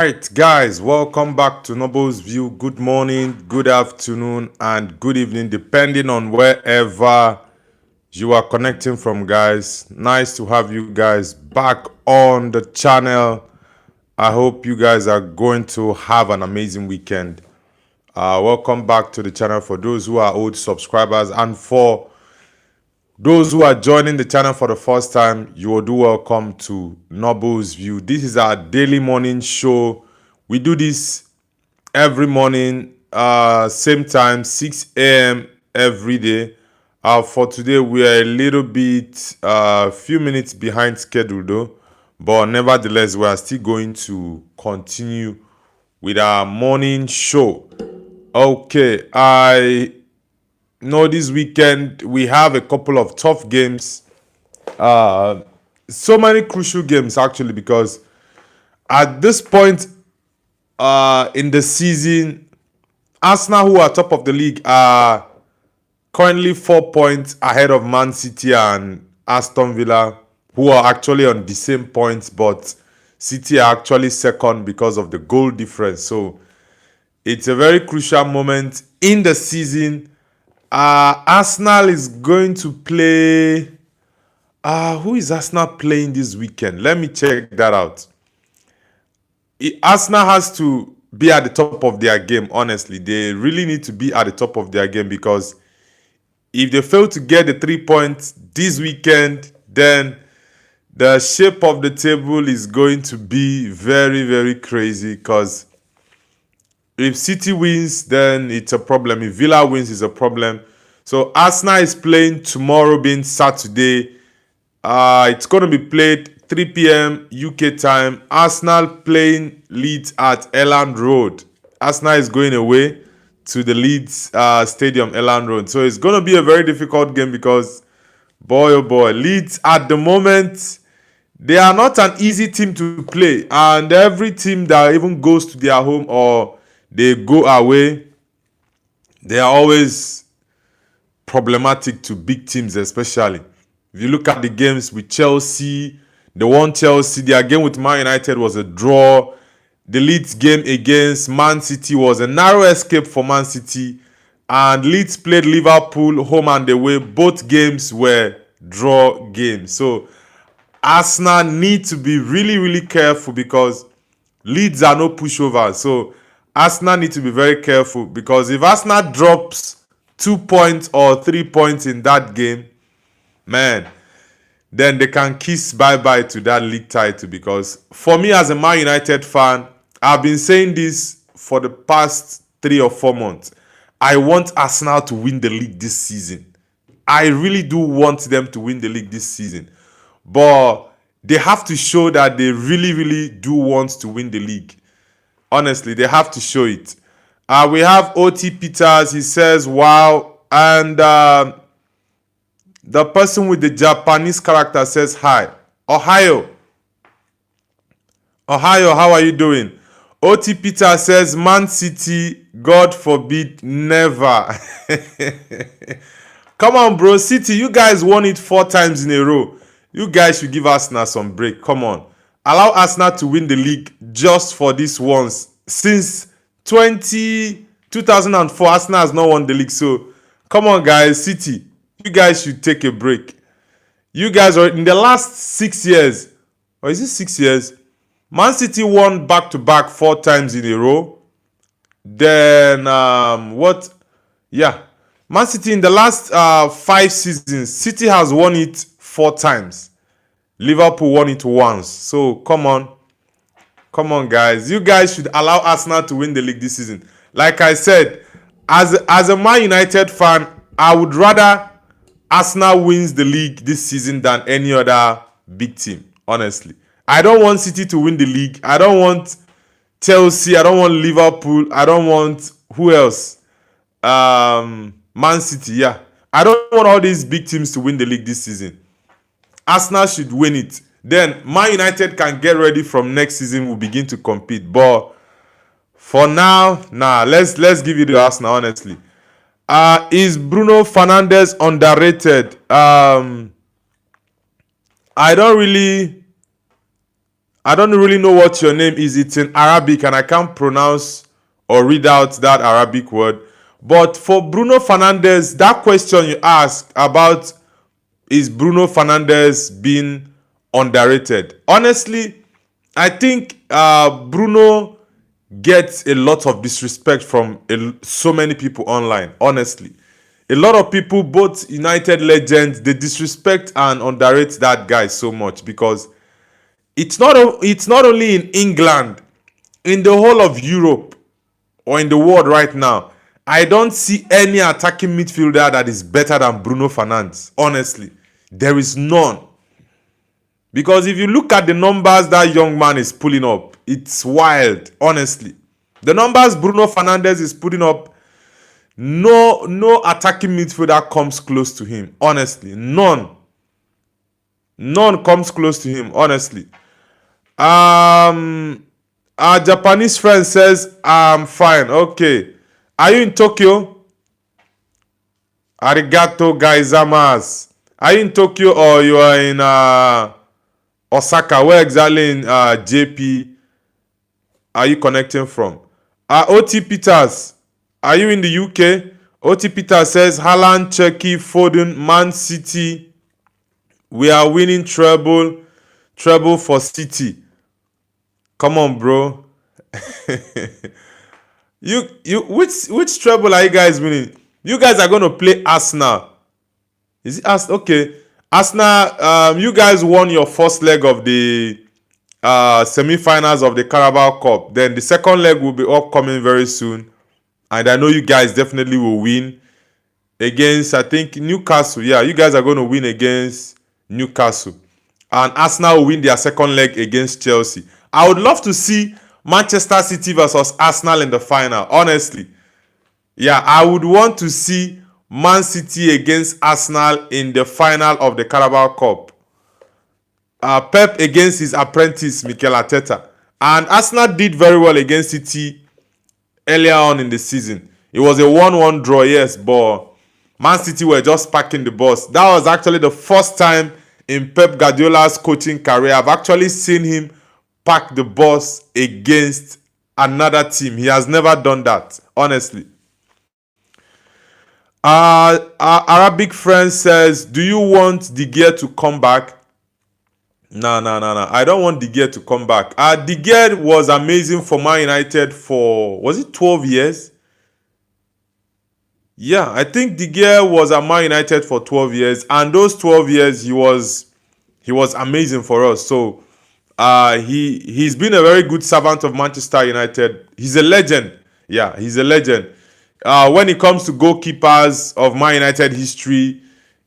Right, guys, welcome back to Noble's View. Good morning, good afternoon, and good evening, depending on wherever you are connecting from, guys. Nice to have you guys back on the channel. I hope you guys are going to have an amazing weekend. Welcome back to the channel for those who are old subscribers, and for those who are joining the channel for the first time, you are do welcome to Noble's View. This is our daily morning show. We do this every morning, same time, 6 a.m. every day. For today, we are a little bit, few minutes behind schedule though, but nevertheless, we are still going to continue with our morning show. Okay, I know this weekend we have a couple of tough games. So many crucial games actually, because at this point in the season, Arsenal, who are top of the league, are currently 4 points ahead of Man City and Aston Villa, who are actually on the same points, but City are actually second because of the goal difference. So it's a very crucial moment in the season. Arsenal is going to play. Who is Arsenal playing this weekend? Let me check that out. Arsenal has to be at the top of their game, honestly. They really need to be at the top of their game, because if they fail to get the 3 points this weekend, then the shape of the table is going to be very, very crazy. Because if City wins, then it's a problem. If Villa wins, it's a problem. So Arsenal is playing tomorrow, being Saturday. It's going to be played 3 p.m. UK time. Arsenal playing Leeds at Elland Road. Arsenal is going away to the Leeds Stadium, Elland Road. So it's going to be a very difficult game, because, boy, oh boy, Leeds at the moment, they are not an easy team to play. And every team that even goes to their home or they go away, they are always problematic to big teams, especially. If you look at the games with Chelsea, their game with Man United was a draw. The Leeds game against Man City was a narrow escape for Man City. And Leeds played Liverpool home and away. Both games were draw games. So Arsenal need to be really, really careful, because Leeds are no pushover. So Arsenal need to be very careful, because if Arsenal drops 2 points or 3 points in that game, man, then they can kiss bye-bye to that league title. Because for me, as a Man United fan, I've been saying this for the past 3 or 4 months. I want Arsenal to win the league this season. I really do want them to win the league this season. But they have to show that they really, really do want to win the league. Honestly, they have to show it. We have OT Peters. He says, wow. And the person with the Japanese character says, hi. Ohio, how are you doing? OT Peter says, Man City, God forbid, never. Come on, bro. City, you guys won it 4 times in a row. You guys should give Arsenal some break. Come on. Allow Arsenal to win the league just for this once. Since 2004, Arsenal has not won the league. So, come on, guys. City, you guys should take a break. You guys are in the last 6 years. Or is it 6 years? Man City won back-to-back 4 times in a row. Then, what? Yeah. Man City in the last 5 seasons, City has won it 4 times. Liverpool won it once. So, come on. Come on, guys. You guys should allow Arsenal to win the league this season. Like I said, as a Man United fan, I would rather Arsenal wins the league this season than any other big team, honestly. I don't want City to win the league. I don't want Chelsea. I don't want Liverpool. I don't want, who else? Man City, yeah. I don't want all these big teams to win the league this season. Arsenal should win it. Then Man United can get ready from next season. We'll begin to compete. But for now, let's give it to Arsenal, honestly. Is Bruno Fernandes underrated? I don't really I don't really know what your name is. It's in Arabic and I can't pronounce or read out that Arabic word. But for Bruno Fernandes, that question you asked about is Bruno Fernandes being underrated? Honestly, I think Bruno gets a lot of disrespect from so many people online. Honestly, a lot of people, both United legends, they disrespect and underrate that guy so much because it's not only in England, in the whole of Europe or in the world right now. I don't see any attacking midfielder that is better than Bruno Fernandes. Honestly, there is none. Because if you look at the numbers that young man is pulling up, it's wild. Honestly, the numbers Bruno Fernandes is putting up, no attacking midfielder comes close to him. Honestly, none comes close to him. Honestly. Our Japanese friend says, I'm fine. Okay. Are you in Tokyo? Arigato gaizamas. Are you in Tokyo or you are in Osaka? Where exactly in JP are you connecting from? OT Peters, are you in the UK? OT Peters says, Haaland, Cherki, Foden, Man City. We are winning treble for City. Come on, bro. Which treble are you guys winning? You guys are going to play Arsenal. Is it Arsenal? Okay. Arsenal, you guys won your first leg of the semi-finals of the Carabao Cup. Then the second leg will be upcoming very soon. And I know you guys definitely will win against, I think, Newcastle. Yeah, you guys are going to win against Newcastle. And Arsenal will win their second leg against Chelsea. I would love to see Manchester City versus Arsenal in the final, honestly. Yeah, I would want to see Man City against Arsenal in the final of the Carabao Cup. Pep against his apprentice, Mikel Arteta. And Arsenal did very well against City earlier on in the season. It was a 1-1 draw, yes, but Man City were just packing the bus. That was actually the first time in Pep Guardiola's coaching career I've actually seen him pack the bus against another team. He has never done that, honestly. Our Arabic friend says, do you want De Gea to come back? No. I don't want De Gea to come back. De Gea was amazing for Man United for, was it 12 years? Yeah, I think De Gea was at Man United for 12 years. And those 12 years, he was amazing for us. So, he's been a very good servant of Manchester United. He's a legend. Yeah, he's a legend. When it comes to goalkeepers of Man United history,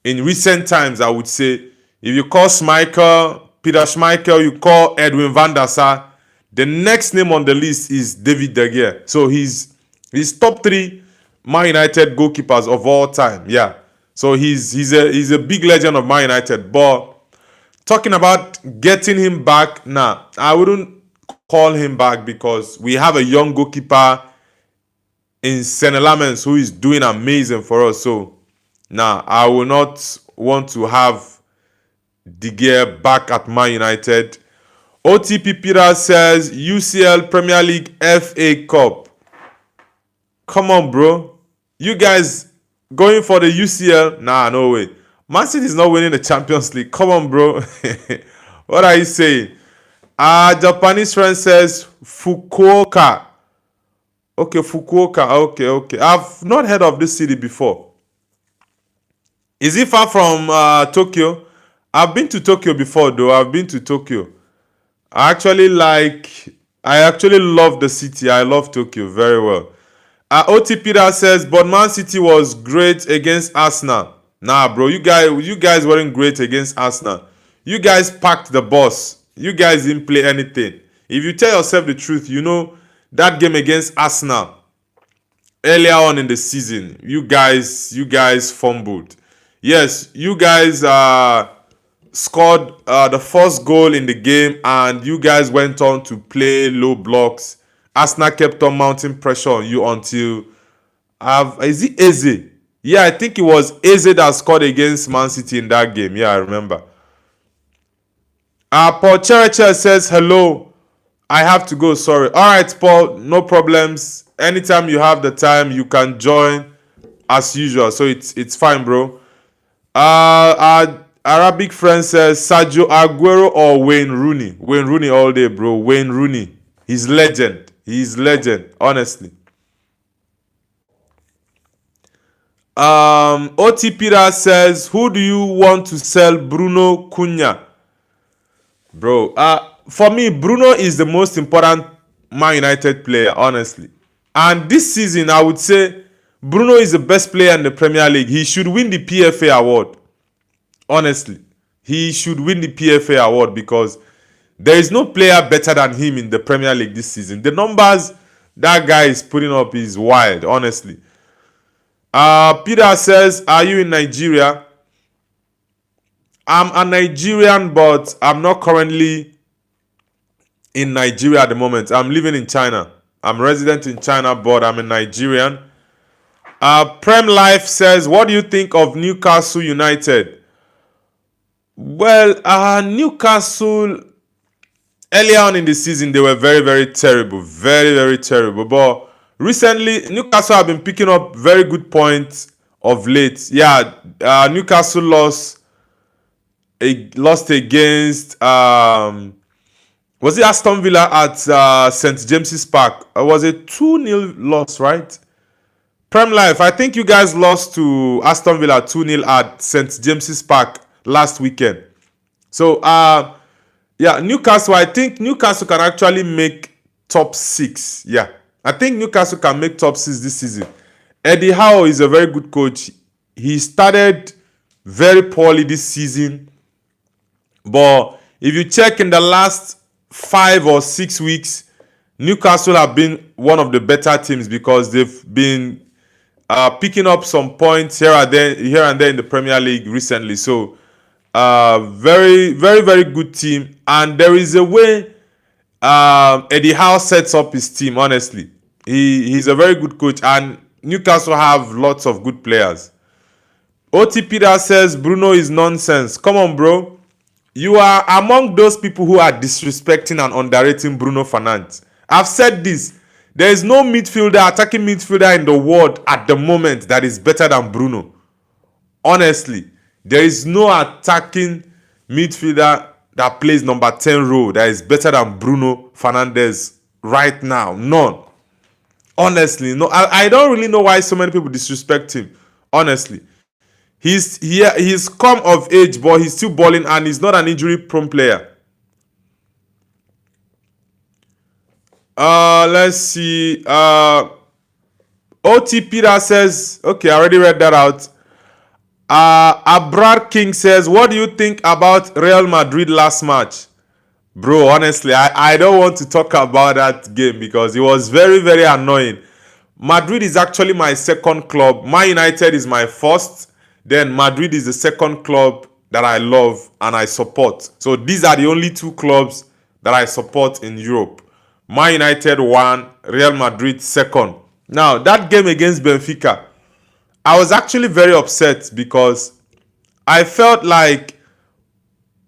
in recent times, I would say, if you call Peter Schmeichel, you call Edwin van der Sar, the next name on the list is David De Gea. So he's top 3 Man United goalkeepers of all time. Yeah. So he's a big legend of Man United. But talking about getting him back, I wouldn't call him back because we have a young goalkeeper in Senne Lammens who is doing amazing for us. So, I will not want to have De Gea back at Man United. OTP Peter says, UCL, Premier League, FA Cup. Come on, bro. You guys going for the UCL? No way. Man City is not winning the Champions League. Come on, bro. What are you saying? Japanese friend says, Fukuoka. Okay, Fukuoka. Okay. I've not heard of this city before. Is it far from Tokyo? I've been to Tokyo before, though. I've been to Tokyo. I actually love the city. I love Tokyo very well. OT Peter says, but Man City was great against Arsenal. Nah, bro, you guys weren't great against Arsenal. You guys packed the bus. You guys didn't play anything. If you tell yourself the truth, you know that game against Arsenal earlier on in the season, you guys fumbled. Yes, you guys scored the first goal in the game and you guys went on to play low blocks. Arsenal kept on mounting pressure on you until is it Eze? Yeah, I think it was Eze that scored against Man City in that game. Yeah, I remember. Paul Cherecher says hello. I have to go. Sorry. All right, Paul. No problems. Anytime you have the time, you can join as usual. So it's fine, bro. Our Arabic friend says Sergio Aguero or Wayne Rooney. Wayne Rooney all day, bro. Wayne Rooney. He's legend. He's legend. Honestly. OT Peter says, who do you want to sell Bruno Cunha? Bro, for me, Bruno is the most important Man United player, honestly. And this season, I would say Bruno is the best player in the Premier League. He should win the PFA award. Honestly, he should win the PFA award because there is no player better than him in the Premier League this season. The numbers that guy is putting up is wild, honestly. Peter says, are you in Nigeria? I'm a Nigerian, but I'm not currently in Nigeria at the moment. I'm living in China. I'm resident in China, but I'm a Nigerian. Prem Life says, what do you think of Newcastle United? Well, Newcastle, earlier on in the season, they were very, very terrible. Very, very terrible. But recently, Newcastle have been picking up very good points of late. Yeah, Newcastle lost against was it Aston Villa at St. James's Park? It was a 2-0 loss, right? Prem Life, I think you guys lost to Aston Villa 2-0 at St. James's Park last weekend. So yeah, Newcastle, I think Newcastle can actually make top 6. Yeah, I think Newcastle can make top 6 this season. Eddie Howe is a very good coach. He started very poorly this season, but if you check in the last 5 or 6 weeks, Newcastle have been one of the better teams because they've been picking up some points here and there in the Premier League recently. So very, very, very good team. And there is a way Eddie Howe sets up his team, honestly. He's a very good coach, and Newcastle have lots of good players. OT Peter says Bruno is nonsense. Come on, bro. You are among those people who are disrespecting and underrating Bruno Fernandes. I've said this. There is no attacking midfielder in the world at the moment that is better than Bruno. Honestly, there is no attacking midfielder that plays number 10 role that is better than Bruno Fernandes right now. None. Honestly, no. I don't really know why so many people disrespect him. Honestly. He's come of age, but he's still balling and he's not an injury-prone player. Let's see. OT Peter says, okay, I already read that out. Abrar King says, what do you think about Real Madrid last match? Bro, honestly, I don't want to talk about that game because it was very, very annoying. Madrid is actually my second club. Man United is my first. Then Madrid is the second club that I love and I support. So these are the only 2 clubs that I support in Europe. Man United 1, Real Madrid 2nd. Now, that game against Benfica, I was actually very upset because I felt like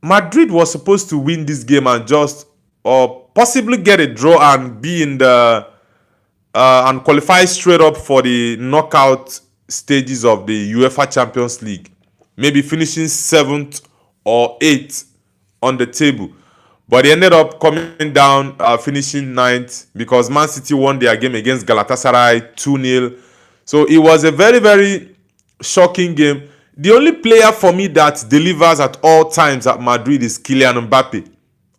Madrid was supposed to win this game and just or possibly get a draw and be in the and qualify straight up for the knockout stages of the UEFA Champions League. Maybe finishing 7th or 8th on the table. But they ended up coming down, finishing 9th because Man City won their game against Galatasaray 2-0. So it was a very, very shocking game. The only player for me that delivers at all times at Madrid is Kylian Mbappe.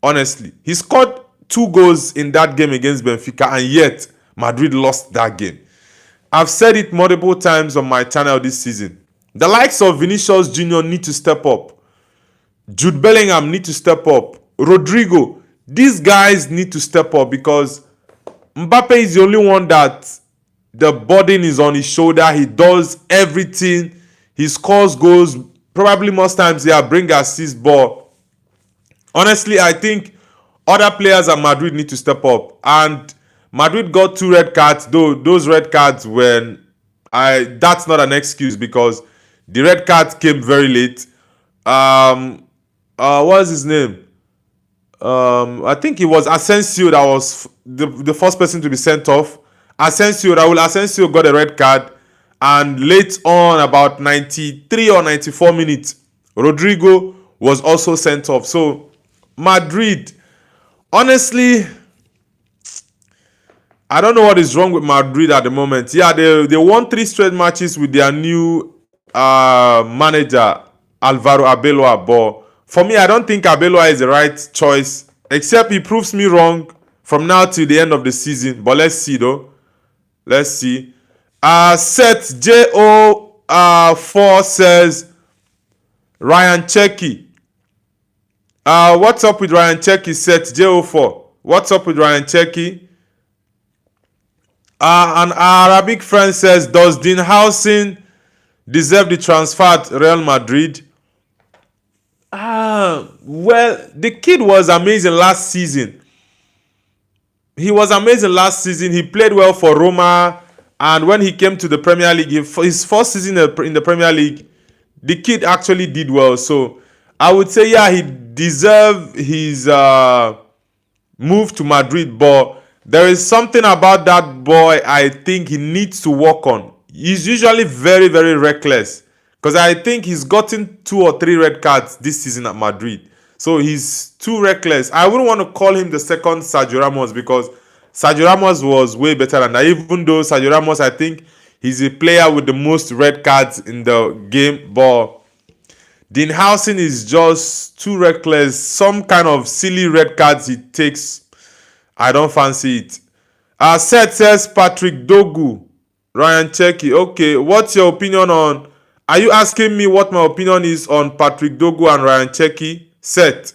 Honestly, he scored 2 goals in that game against Benfica, and yet Madrid lost that game. I've said it multiple times on my channel this season. The likes of Vinicius Jr. need to step up. Jude Bellingham need to step up. Rodrigo, these guys need to step up because Mbappe is the only one that the burden is on his shoulder. He does everything. He scores goals. Probably most times, bring assists. But honestly, I think other players at Madrid need to step up. And Madrid got 2 red cards, though those red cards that's not an excuse because the red card came very late. What's his name? I think it was Asensio that was the first person to be sent off. Raul Asensio got a red card, and late on, about 93 or 94 minutes, Rodrigo was also sent off. So Madrid, honestly, I don't know what is wrong with Madrid at the moment. Yeah, they won 3 straight matches with their new manager, Alvaro Arbeloa. But for me, I don't think Arbeloa is the right choice, except he proves me wrong from now till the end of the season. But let's see, though. Let's see. Seth JO4 says, Ryan Cherky. What's up with Ryan Cherky? Seth JO4. What's up with Ryan Cherky? An Arabic friend says, does Dean Howson deserve the transfer at Real Madrid? Well, the kid was amazing last season. He was amazing last season. He played well for Roma. And when he came to the Premier League, his first season in the Premier League, the kid actually did well. So I would say, yeah, he deserved his move to Madrid. But there is something about that boy I think he needs to work on. He's usually very, very reckless. Because I think he's gotten 2 or 3 red cards this season at Madrid. So he's too reckless. I wouldn't want to call him the second Sergio Ramos, because Sergio Ramos was way better than that. Even though Sergio Ramos, I think he's a player with the most red cards in the game. But Dean Howson is just too reckless. Some kind of silly red cards he takes, I don't fancy it. Seth says Patrick Dogu. Ryan Cherky. Okay, what's your opinion on... Are you asking me what my opinion is on Patrick Dogu and Ryan Cherky? Seth.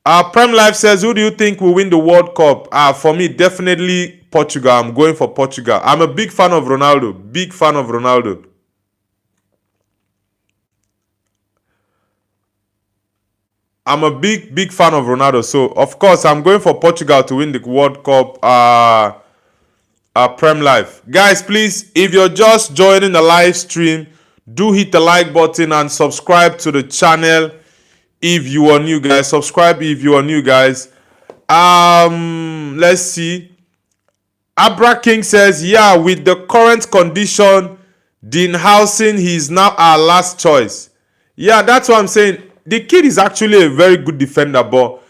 Prime Life says, who do you think will win the World Cup? For me, definitely Portugal. I'm going for Portugal. I'm a big fan of Ronaldo. Big fan of Ronaldo. I'm a big fan of Ronaldo. So, of course, I'm going for Portugal to win the World Cup. Prem Life. Guys, please, if you're just joining the live stream, do hit the like button and subscribe to the channel if you are new, guys. Subscribe if you are new, guys. Let's see. Abra King says, yeah, with the current condition, Dean Howson, he's now our last choice. Yeah, that's what I'm saying. The kid is actually a very good defender, but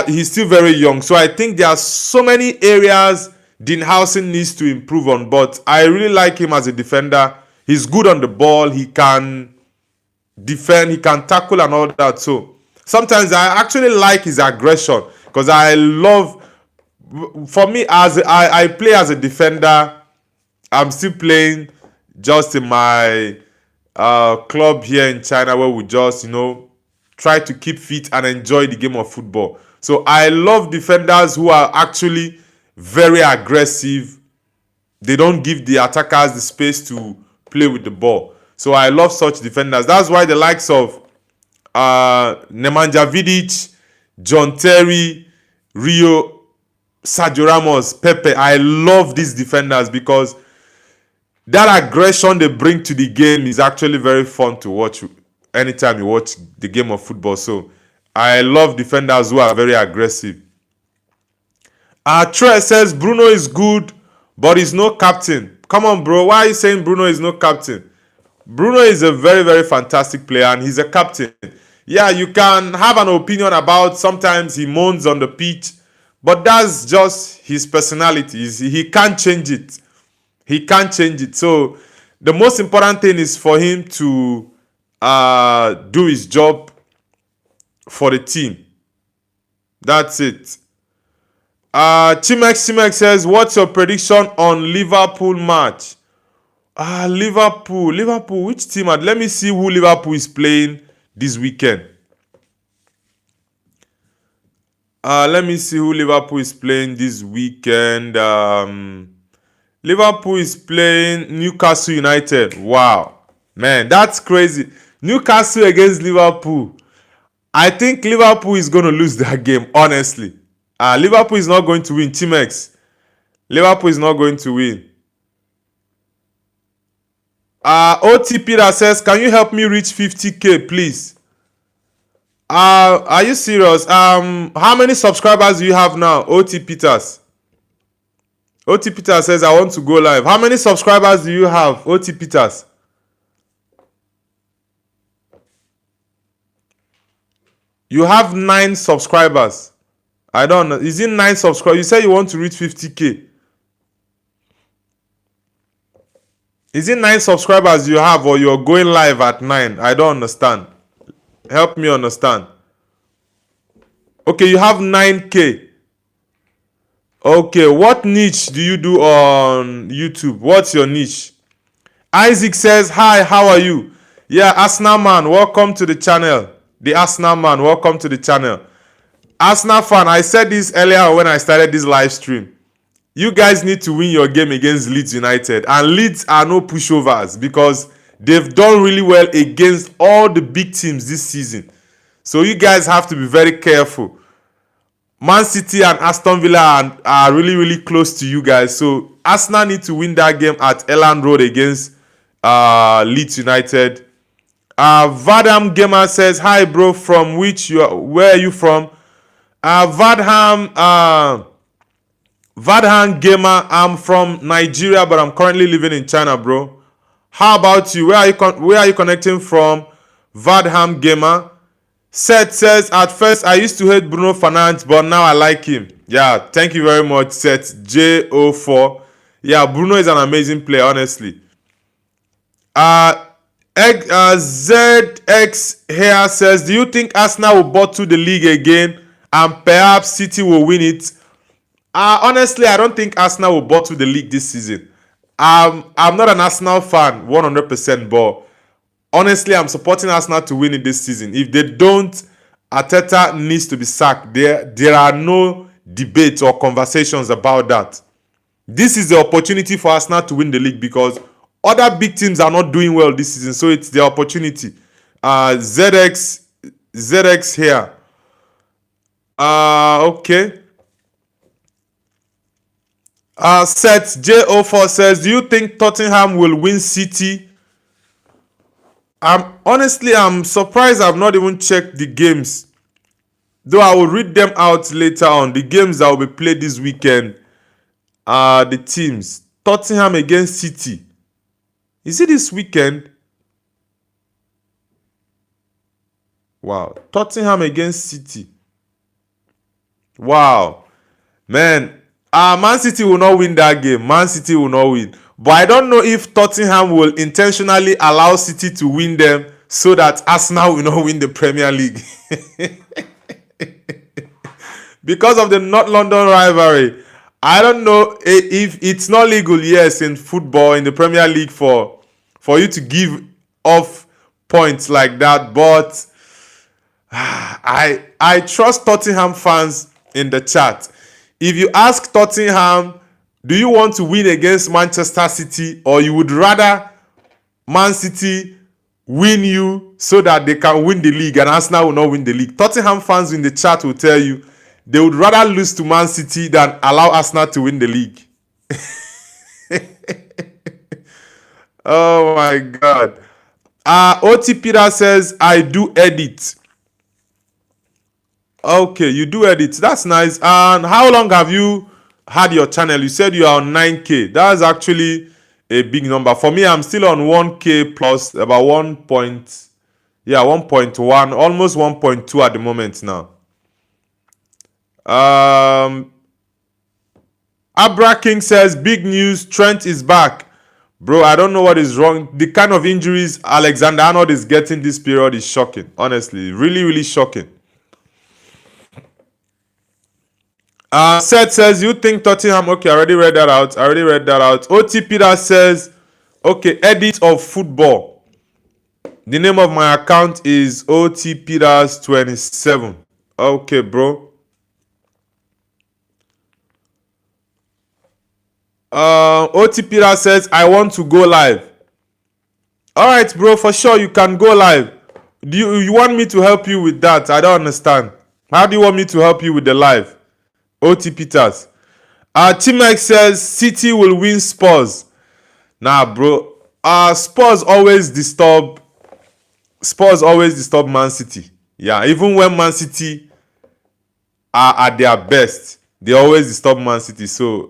he's still very young. So I think there are so many areas Dean Howson needs to improve on. But I really like him as a defender. He's good on the ball. He can defend. He can tackle and all that. So sometimes I actually like his aggression, because I love... For me, as I play as a defender, I'm still playing just in my club here in China, where we just, try to keep fit and enjoy the game of football. So I love defenders who are actually very aggressive. They don't give the attackers the space to play with the ball. So I love such defenders. That's why the likes of Nemanja Vidic, John Terry, Rio, Sergio Ramos, Pepe, I love these defenders, because that aggression they bring to the game is actually very fun to watch anytime you watch the game of football. So I love defenders who are very aggressive. Trey says Bruno is good, but he's no captain. Come on, bro. Why are you saying Bruno is no captain? Bruno is a very, very fantastic player, and he's a captain. Yeah, you can have an opinion about sometimes he moans on the pitch, but that's just his personality. He can't change it. He can't change it. So the most important thing is for him to do his job for the team. That's it. Chimex says, what's your prediction on Liverpool match? Liverpool, which team? Let me see who Liverpool is playing this weekend. Let me see who Liverpool is playing this weekend. Liverpool is playing Newcastle United. Wow. Man, that's crazy. Newcastle against Liverpool. I think Liverpool is going to lose that game, honestly. Liverpool is not going to win. Chimex. Liverpool is not going to win. OTP that says, can you help me reach 50k, please? Are you serious? How many subscribers do you have now? OT Peters. OT Peters says, I want to go live. How many subscribers do you have? OT Peters. You have 9 subscribers. I don't know. Is it 9 subscribers? You say you want to reach 50K. Is it 9 subscribers you have, or you're going live at 9? I don't understand. Help me understand. Okay, you have 9K. Okay, what niche do you do on YouTube? What's your niche? Isaac says, hi, how are you? Yeah, Arsenal man, welcome to the channel. The Arsenal man, welcome to the channel. Arsenal fan, I said this earlier when I started this live stream. You guys need to win your game against Leeds United. And Leeds are no pushovers because they've done really well against all the big teams this season. So you guys have to be very careful. Man City and Aston Villa are really, really close to you guys. So Arsenal need to win that game at Elland Road against Leeds United. Vadham Gamer says, hi bro, from where are you from? Vadham Gamer, I'm from Nigeria, but I'm currently living in China, bro. How about you? Where are you connecting from? Vadham Gamer. Seth says, at first I used to hate Bruno Fernandes, but now I like him. Yeah, thank you very much, Seth J04. Yeah, Bruno is an amazing player, honestly. ZX here says, do you think Arsenal will bottle the league again and perhaps City will win it? Honestly, I don't think Arsenal will bottle the league this season. I'm not an Arsenal fan 100%, but honestly, I'm supporting Arsenal to win it this season. If they don't, Arteta needs to be sacked. There are no debates or conversations about that. This is the opportunity for Arsenal to win the league because other big teams are not doing well this season, so it's the opportunity. ZX here. Okay. Seth J04 says, do you think Tottenham will win City? Honestly, I'm surprised I've not even checked the games. Though I will read them out later on. The games that will be played this weekend are the teams. Tottenham against City. Is it this weekend? Wow. Tottenham against City. Wow. Man, Man City will not win that game. Man City will not win. But I don't know if Tottenham will intentionally allow City to win them so that Arsenal will not win the Premier League. Because of the North London rivalry. I don't know if it's not legal, yes, in football, in the Premier League for you to give off points like that. But I trust Tottenham fans in the chat. If you ask Tottenham, do you want to win against Manchester City, or you would rather Man City win you so that they can win the league and Arsenal will not win the league? Tottenham fans in the chat will tell you they would rather lose to Man City than allow Arsenal to win the league. Oh my God. OT Peter says, I do edit. Okay, you do edit. That's nice. And how long have you had your channel? You said you are on 9K. That's actually a big number. For me, I'm still on 1K plus about 1.1, almost 1.2 at the moment now. Abra King says, big news, Trent is back. Bro, I don't know what is wrong. The kind of injuries Alexander Arnold is getting this period is shocking. Honestly, really, really shocking. Seth says, you think Tottenham... Okay, I already read that out. OT Peter says, okay, edit of football. The name of my account is OT Peters 27. Okay, bro. OT Peter says, I want to go live. Alright, bro, for sure you can go live. Do you want me to help you with that? I don't understand. How do you want me to help you with the live? OT Peters. Timex says City will win Spurs. Nah, bro. Spurs always disturb Man City. Yeah, even when Man City are at their best, they always disturb Man City. So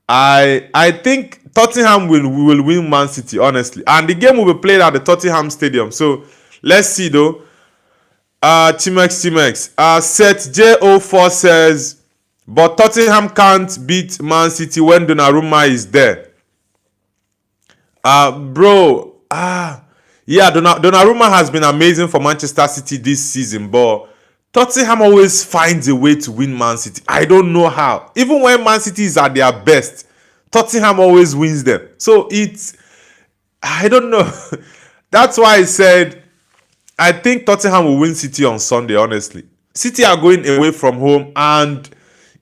I think Tottenham will win Man City, honestly. And the game will be played at the Tottenham Stadium. So let's see though. Chimex. Set J04 says, but Tottenham can't beat Man City when Donnarumma is there. Bro, yeah, Donnarumma has been amazing for Manchester City this season, but Tottenham always finds a way to win Man City. I don't know how. Even when Man City is at their best, Tottenham always wins them. So I don't know. That's why I said I think Tottenham will win City on Sunday, honestly. City are going away from home, and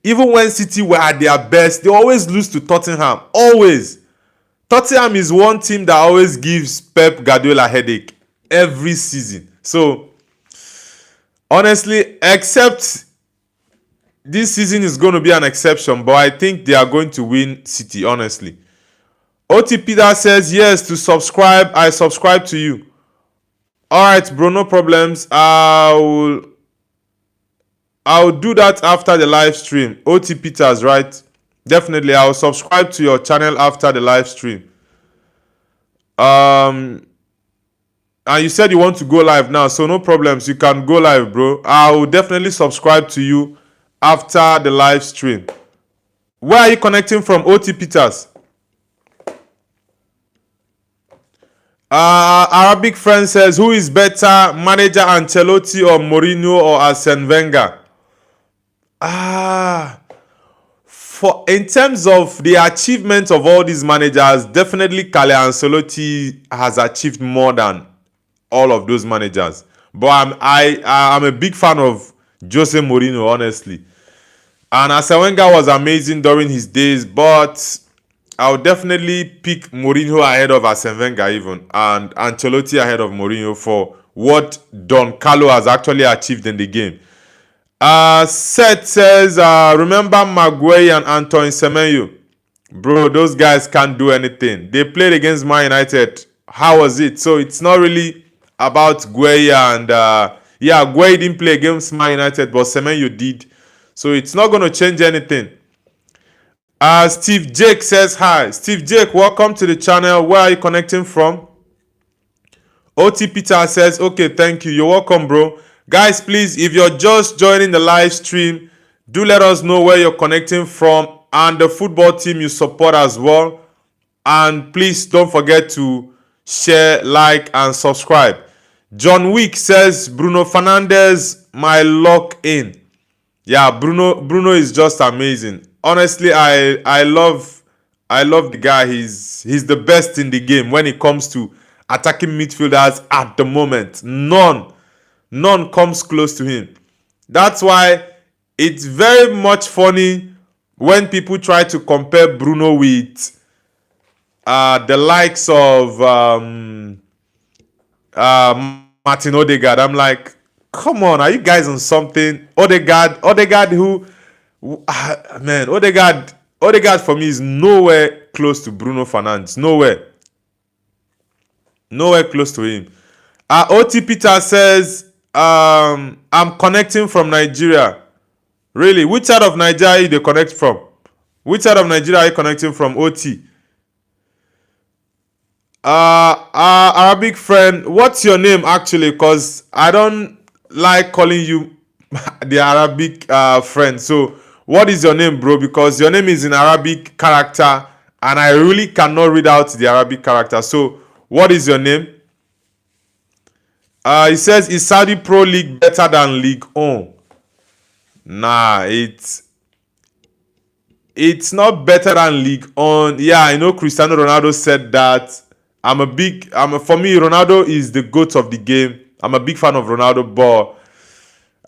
even when City were at their best, they always lose to Tottenham. Always. Tottenham is one team that always gives Pep Guardiola a headache every season. So, honestly, except this season is going to be an exception, but I think they are going to win City, honestly. OTP that says, yes, to subscribe, I subscribe to you. Alright, bro, no problems. I'll do that after the live stream. OT Peters, right? Definitely, I'll subscribe to your channel after the live stream. And you said you want to go live now, so no problems. You can go live, bro. I'll definitely subscribe to you after the live stream. Where are you connecting from, OT Peters? Arabic friend says, who is better, manager Ancelotti or Mourinho or Arsene Wenger? In terms of the achievement of all these managers, definitely Carlo Ancelotti has achieved more than all of those managers. But I'm a big fan of Jose Mourinho, honestly. And Arsene Wenger was amazing during his days, but I would definitely pick Mourinho ahead of Arsene Wenger even, and Ancelotti ahead of Mourinho for what Don Carlo has actually achieved in the game. Seth says, remember Maguire and Antoine Semenyo? Bro, those guys can't do anything. They played against Man United. How was it? So it's not really about Gueye and Gueye didn't play against Man United, but Semenyo did. So it's not going to change anything. Steve Jake says hi. Steve Jake, welcome to the channel. Where are you connecting from? OT Peter says, okay, thank you. You're welcome, bro. Guys, please, if you're just joining the live stream, do let us know where you're connecting from and the football team you support as well. And please don't forget to share, like, and subscribe. John Wick says, Bruno Fernandes, my lock in. Yeah, Bruno is just amazing. Honestly, I love the guy. He's the best in the game when it comes to attacking midfielders at the moment. None comes close to him. That's why it's very much funny when people try to compare Bruno with the likes of Martin Odegaard. I'm like, come on, are you guys on something? Odegaard who, man, Odegaard for me is nowhere close to Bruno Fernandes. Nowhere close to him. OT Peter says, I'm connecting from Nigeria. Really? Which side of Nigeria do you connect from? Which side of Nigeria are you connecting from, OT? Arabic friend, what's your name actually? Because I don't like calling you the Arabic friend. So what is your name, bro? Because your name is in Arabic character and I really cannot read out the Arabic character. So what is your name? He says, is Saudi Pro League better than League 1? Nah, it's not better than League 1. Yeah, I know Cristiano Ronaldo said that. For me, Ronaldo is the GOAT of the game. I'm a big fan of Ronaldo, but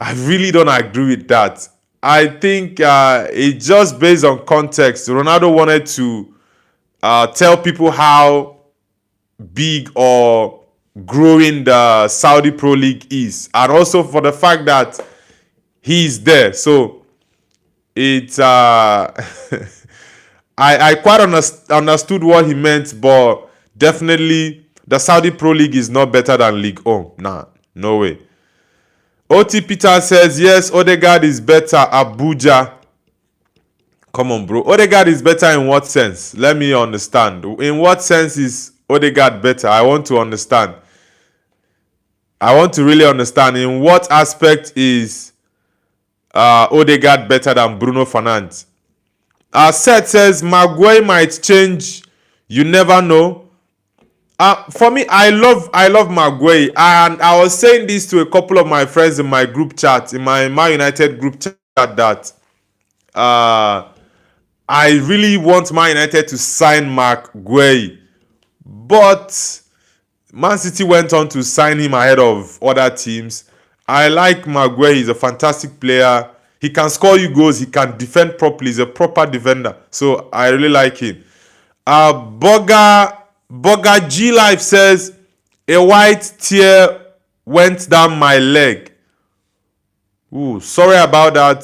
I really don't agree with that. I think it's just based on context. Ronaldo wanted to tell people how big or growing the Saudi Pro League is, and also for the fact that he's there. So it's I quite understood what he meant, but definitely the Saudi Pro League is not better than League 1. Nah. No way. OT Peter says, yes, Odegaard is better. Abuja. Come on, bro. Odegaard is better in what sense? Let me understand. In what sense is Odegaard better? I want to understand. I want to really understand. In what aspect is Odegaard better than Bruno Fernandes? Seth says, Maguire might change. You never know. For me, I love Maguire, and I was saying this to a couple of my friends in my group chat, in my Man United group chat, that I really want Man United to sign Maguire, but Man City went on to sign him ahead of other teams. I like Maguire. He's a fantastic player. He can score you goals. He can defend properly. He's a proper defender. So I really like him. Boga G Life says, a white tear went down my leg. Ooh, sorry about that.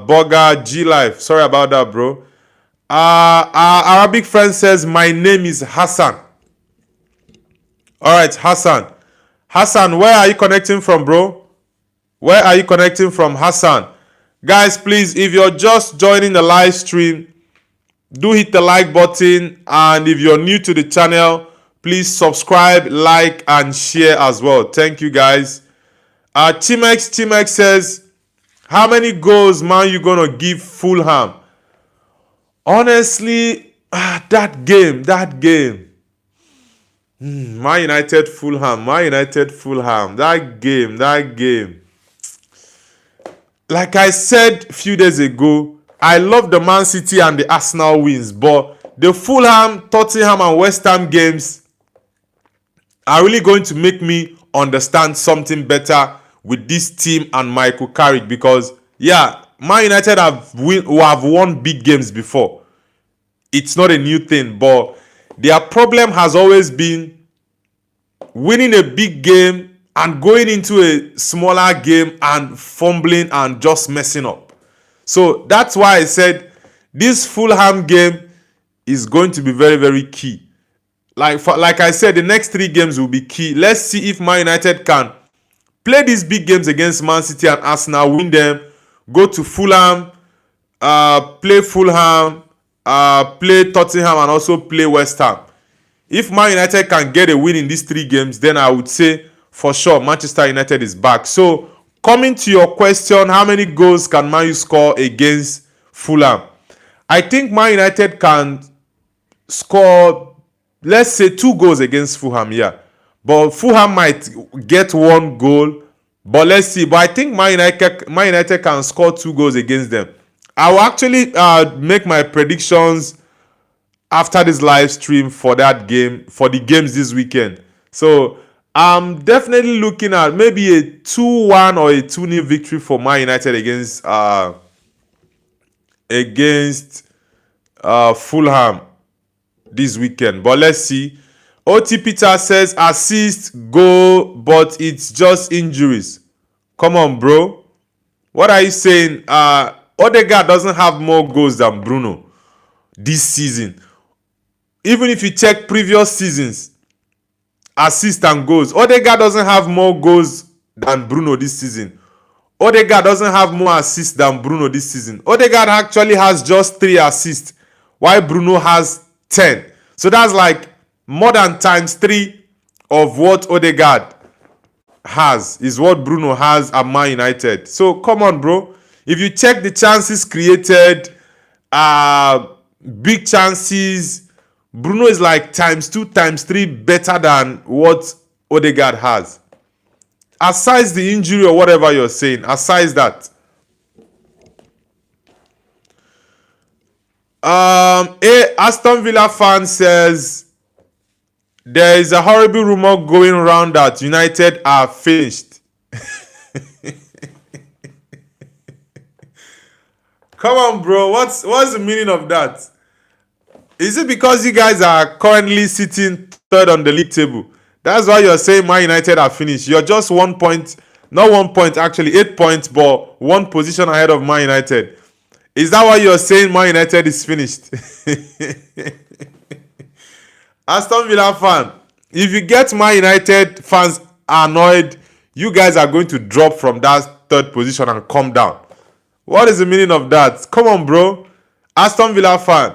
Boga G Life. Sorry about that, bro. Our Arabic friend says, my name is Hassan. Alright, Hassan. Hassan, where are you connecting from, bro? Where are you connecting from, Hassan? Guys, please, if you're just joining the live stream, do hit the like button. And if you're new to the channel, please subscribe, like, and share as well. Thank you, guys. Timex says, how many goals, man, you gonna give Fulham? Honestly, that game. Man United Fulham. That game. Like I said a few days ago, I love the Man City and the Arsenal wins, but the Fulham, Tottenham, and West Ham games are really going to make me understand something better with this team and Michael Carrick, because, yeah, Man United have won big games before. It's not a new thing, but their problem has always been winning a big game and going into a smaller game and fumbling and just messing up. So that's why I said this Fulham game is going to be very, very key. Like I said, the next 3 games will be key. Let's see if Man United can play these big games against Man City and Arsenal, win them, go to Fulham, play Fulham, play Tottenham, and also play West Ham. If Man United can get a win in these 3 games, then I would say for sure Manchester United is back. So coming to your question, how many goals can Man U score against Fulham? I think Man United can score, let's say, 2 goals against Fulham, yeah. But Fulham might get 1 goal. But let's see. But I think Man United can score 2 goals against them. I will actually make my predictions after this live stream for that game, for the games this weekend. So I'm definitely looking at maybe a 2-1 or a 2-0 victory for Man United against Fulham this weekend. But let's see. OT Peter says, assist, goal, but it's just injuries. Come on, bro. What are you saying? Odegaard doesn't have more goals than Bruno this season. Even if you check previous seasons, assists and goals, Odegaard doesn't have more goals than Bruno this season. Odegaard doesn't have more assists than Bruno this season. Odegaard actually has just 3 assists, while Bruno has 10. So that's like more than times 3 of what Odegaard has is what Bruno has at Man United. So come on, bro. If you check the chances created, big chances, Bruno is like times 2, times 3 better than what Odegaard has. Aside the injury or whatever you're saying, aside that. A Aston Villa fan says, there is a horrible rumor going around that United are finished. Come on, bro. What's the meaning of that? Is it because you guys are currently sitting 3rd on the league table? That's why you're saying Man United are finished. You're just 1 point, not 1 point, actually 8 points, but 1 position ahead of Man United. Is that why you're saying Man United is finished? Aston Villa fan, if you get Man United fans annoyed, You guys are going to drop from that third position and come down. What is the meaning of that? Come on, bro. Aston Villa fan.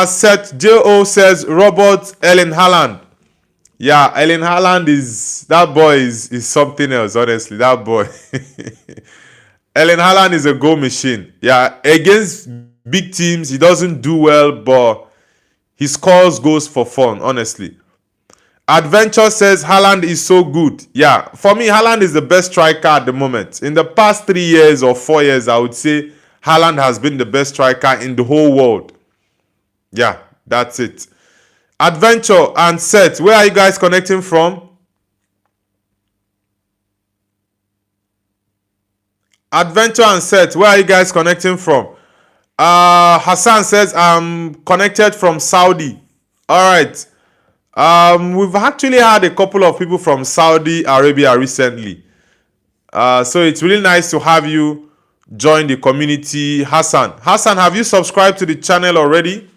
Seth J.O. says Robert Ellen Haaland. Yeah, Ellen Haaland that boy is something else, honestly. That boy. Ellen Haaland is a goal machine. Yeah, against big teams, he doesn't do well, but he scores goals for fun, honestly. Adventure says Haaland is so good. Yeah, for me, Haaland is the best striker at the moment. In the past 3 years or 4 years, I would say Haaland has been the best striker in the whole world. Yeah, that's it. Adventure and Seth, where are you guys connecting from? Adventure and Seth, where are you guys connecting from? Hassan says I'm connected from Saudi. All right. We've actually had a couple of people from Saudi Arabia recently. So it's really nice to have you join the community. Hassan, have you subscribed to the channel already?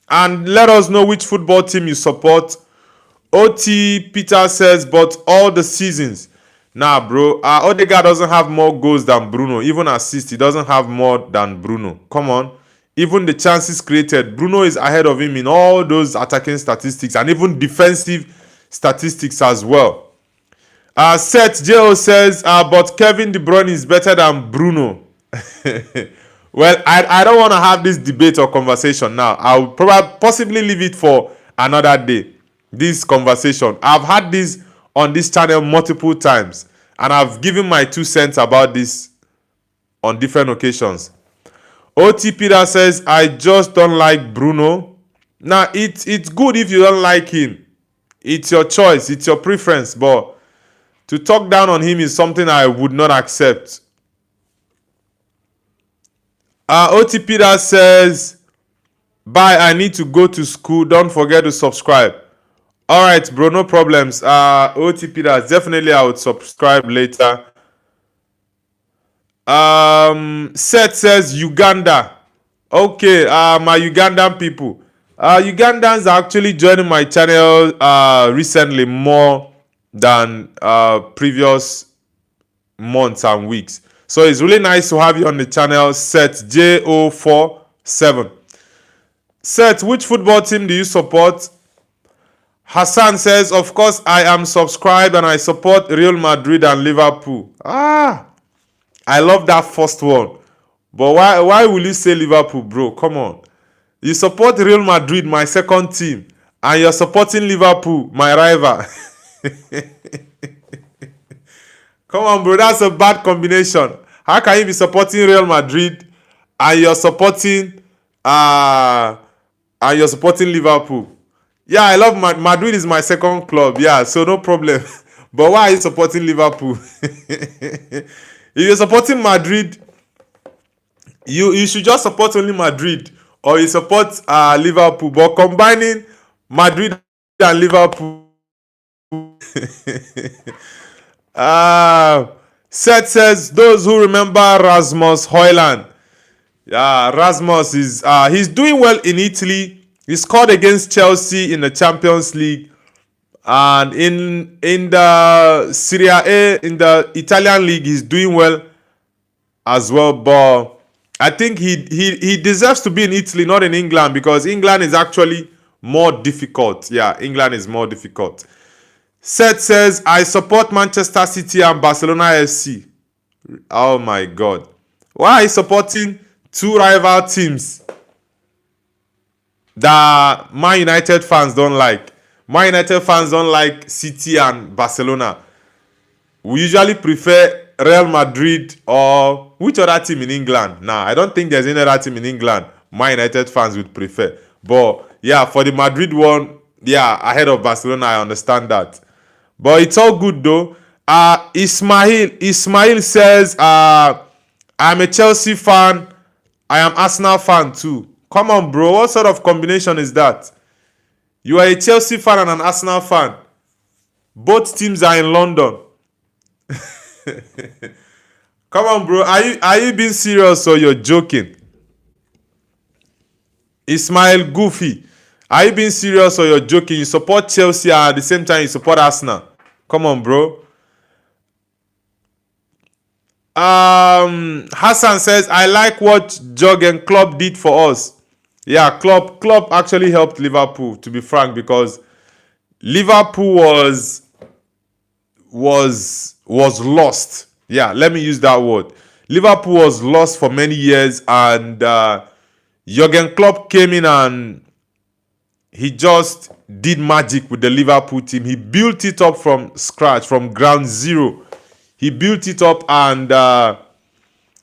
And let us know which football team you support. OT Peter says, but all the seasons. Nah, bro. Odegaard doesn't have more goals than Bruno. Even assists, he doesn't have more than Bruno. Come on. Even the chances created, Bruno is ahead of him in all those attacking statistics and even defensive statistics as well. Seth J.O. says, but Kevin De Bruyne is better than Bruno. Well, I don't want to have this debate or conversation now. I'll possibly leave it for another day. This conversation. I've had this on this channel multiple times. And I've given my 2 cents about this on different occasions. OT Peter says, I just don't like Bruno. Now, it's good if you don't like him. It's your choice. It's your preference. But to talk down on him is something I would not accept. OT Peter says, bye, I need to go to school. Don't forget to subscribe. All right, bro, no problems. OT Peter, definitely I would subscribe later. Seth says Uganda. Okay, my Ugandan people. Ugandans are actually joining my channel recently more than previous months and weeks. So it's really nice to have you on the channel, Seth J047. Seth, which football team do you support? Hassan says, of course, I am subscribed and I support Real Madrid and Liverpool. I love that first one. But why will you say Liverpool, bro? Come on. You support Real Madrid, my second team, and you're supporting Liverpool, my rival. Come on, bro. That's a bad combination. How can you be supporting Real Madrid and you're supporting Liverpool? Yeah, I love Madrid is my second club. Yeah, so no problem. But why are you supporting Liverpool? If you're supporting Madrid, you should just support only Madrid, or you support Liverpool. But combining Madrid and Liverpool. Seth says, those who remember Rasmus Højlund. Yeah, Rasmus is he's doing well in Italy. He scored against Chelsea in the Champions League, and in the Serie A, in the Italian league, he's doing well as well. But I think he deserves to be in Italy, not in England, because England is actually more difficult. Yeah, England is more difficult. Seth says, I support Manchester City and Barcelona FC. Oh my God. Why are you supporting two rival teams that Man United fans don't like? Man United fans don't like City and Barcelona. We usually prefer Real Madrid or which other team in England? Nah, I don't think there's any other team in England Man United fans would prefer. But yeah, for the Madrid one, yeah, ahead of Barcelona, I understand that. But it's all good though. Ismail says, I'm a Chelsea fan. I am Arsenal fan too. Come on, bro. What sort of combination is that? You are a Chelsea fan and an Arsenal fan. Both teams are in London. Come on, bro. Are you being serious or you're joking? Ismail Goofy. Are you being serious or you're joking? You support Chelsea and at the same time you support Arsenal. Come on, bro. Hassan says, I like what Jurgen Klopp did for us. Yeah, Klopp actually helped Liverpool, to be frank, because Liverpool was lost. Yeah, let me use that word. Liverpool was lost for many years, and Jurgen Klopp came in and he just did magic with the Liverpool team. He built it up from scratch, from ground zero. He built it up and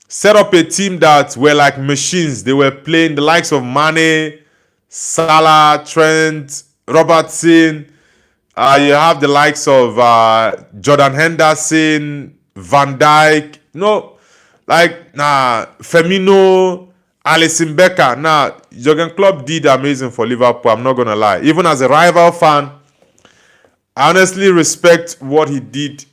set up a team that were like machines. They were playing the likes of Mane, Salah, Trent, Robertson. You have the likes of Jordan Henderson, Van Dijk. Firmino, Alisson Becker. Jurgen Klopp did amazing for Liverpool. I'm not gonna lie. Even as a rival fan, I honestly respect what he did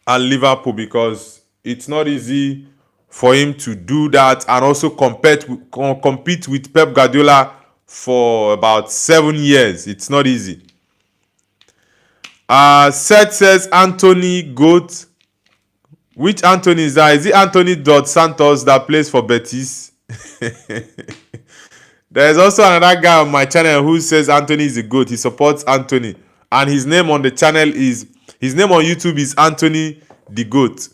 at Liverpool, because it's not easy for him to do that and also compete with Pep Guardiola for about 7 years. It's not easy. Seth says Anthony Goat. Which Anthony is that? Is it Anthony Dos Santos that plays for Betis? There's also another guy on my channel who says Anthony is a goat. He supports Anthony, and his name on the channel is his name on YouTube is Anthony the Goat.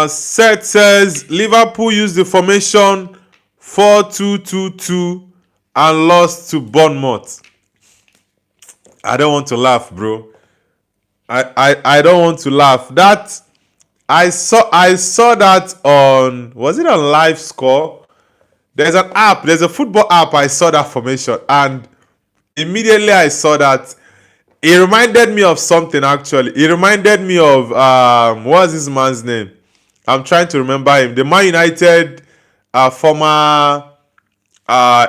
Seth says Liverpool used the formation 4-2-2-2 and lost to Bournemouth. I don't want to laugh, bro. I don't want to laugh. That I saw that on, was it on Live Score? There's an app, there's a football app. I saw that formation and immediately I saw that. It reminded me of something actually. It reminded me of what's this man's name? I'm trying to remember him. The Man United former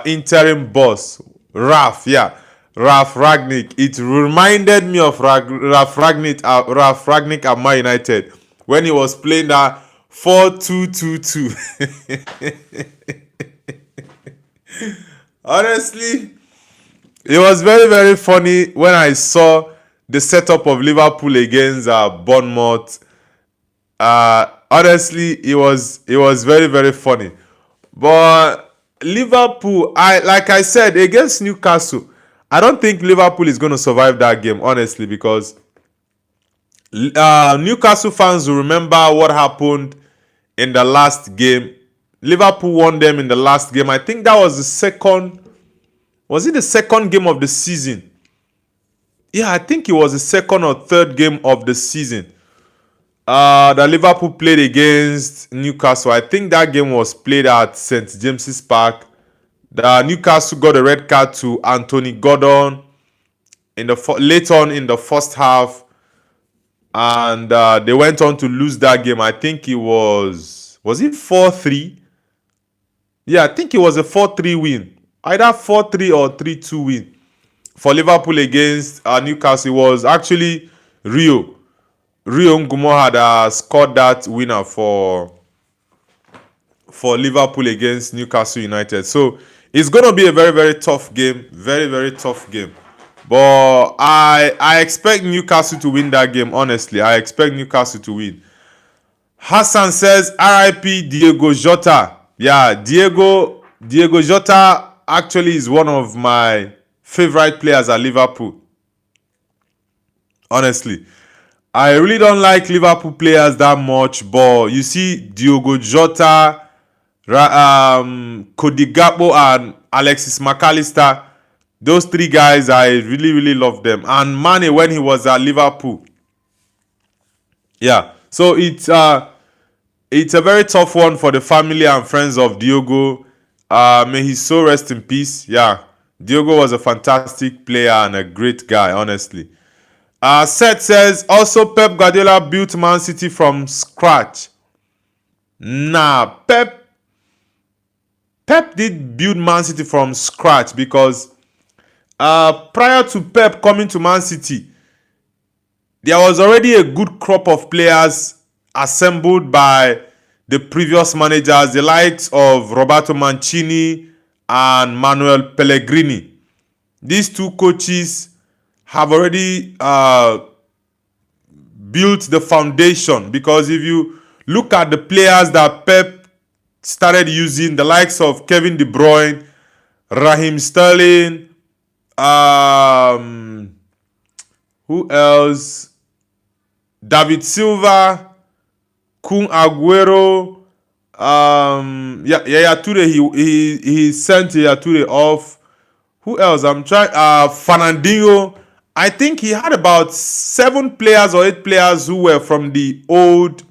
interim boss, Ralf. Yeah, Ralf Rangnick. It reminded me of Ralf Rangnick at Man United when he was playing that 4-2-2-2. Honestly, it was very, very funny when I saw the setup of Liverpool against Bournemouth. Honestly, it was very, very funny. But Liverpool, like I said, against Newcastle, I don't think Liverpool is going to survive that game, honestly, because Newcastle fans will remember what happened in the last game. Liverpool won them in the last game. I think that was the second. Was it the second game of the season? Yeah, I think it was the second or third game of the season. That Liverpool played against Newcastle. I think that game was played at St. James's Park. The Newcastle got a red card to Anthony Gordon late on in the first half, and they went on to lose that game. I think it was it 4-3? Yeah, I think it was a 4-3 win. Either 4-3 or 3-2 win for Liverpool against Newcastle. It was actually Rio Ngumo had scored that winner for Liverpool against Newcastle United. So it's going to be a very, very tough game. Very, very tough game. But I expect Newcastle to win that game, honestly. I expect Newcastle to win. Hassan says, RIP Diego Jota. Yeah, Diego Jota actually is one of my favorite players at Liverpool. Honestly, I really don't like Liverpool players that much, but you see Diogo Jota, Cody Gakpo and Alexis McAllister, those three guys, I really, really love them. And Mane when he was at Liverpool. Yeah, so it's a very tough one for the family and friends of Diogo. May his soul rest in peace. Yeah, Diogo was a fantastic player and a great guy, honestly. Seth says, also Pep Guardiola built Man City from scratch. Nah, Pep did build Man City from scratch because prior to Pep coming to Man City, there was already a good crop of players assembled by the previous managers, the likes of Roberto Mancini and Manuel Pellegrini. These two coaches have already built the foundation, because if you look at the players that Pep started using, the likes of Kevin De Bruyne, Raheem Sterling, who else? David Silva, Kun Aguero, Yaya Toure. He sent Yaya Toure off. Who else? I'm trying. Fernandinho. I think he had about 7 players or 8 players who were from the old,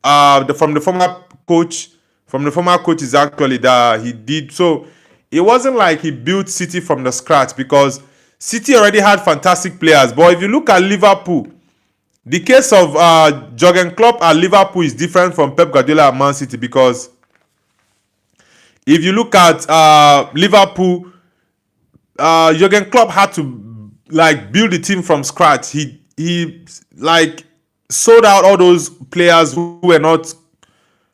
from the former coach, from the former coaches actually that he did. So it wasn't like he built City from the scratch, because City already had fantastic players. But if you look at Liverpool, the case of Jurgen Klopp at Liverpool is different from Pep Guardiola at Man City, because if you look at Liverpool, Jurgen Klopp had to like build the team from scratch. He like sold out all those players who were not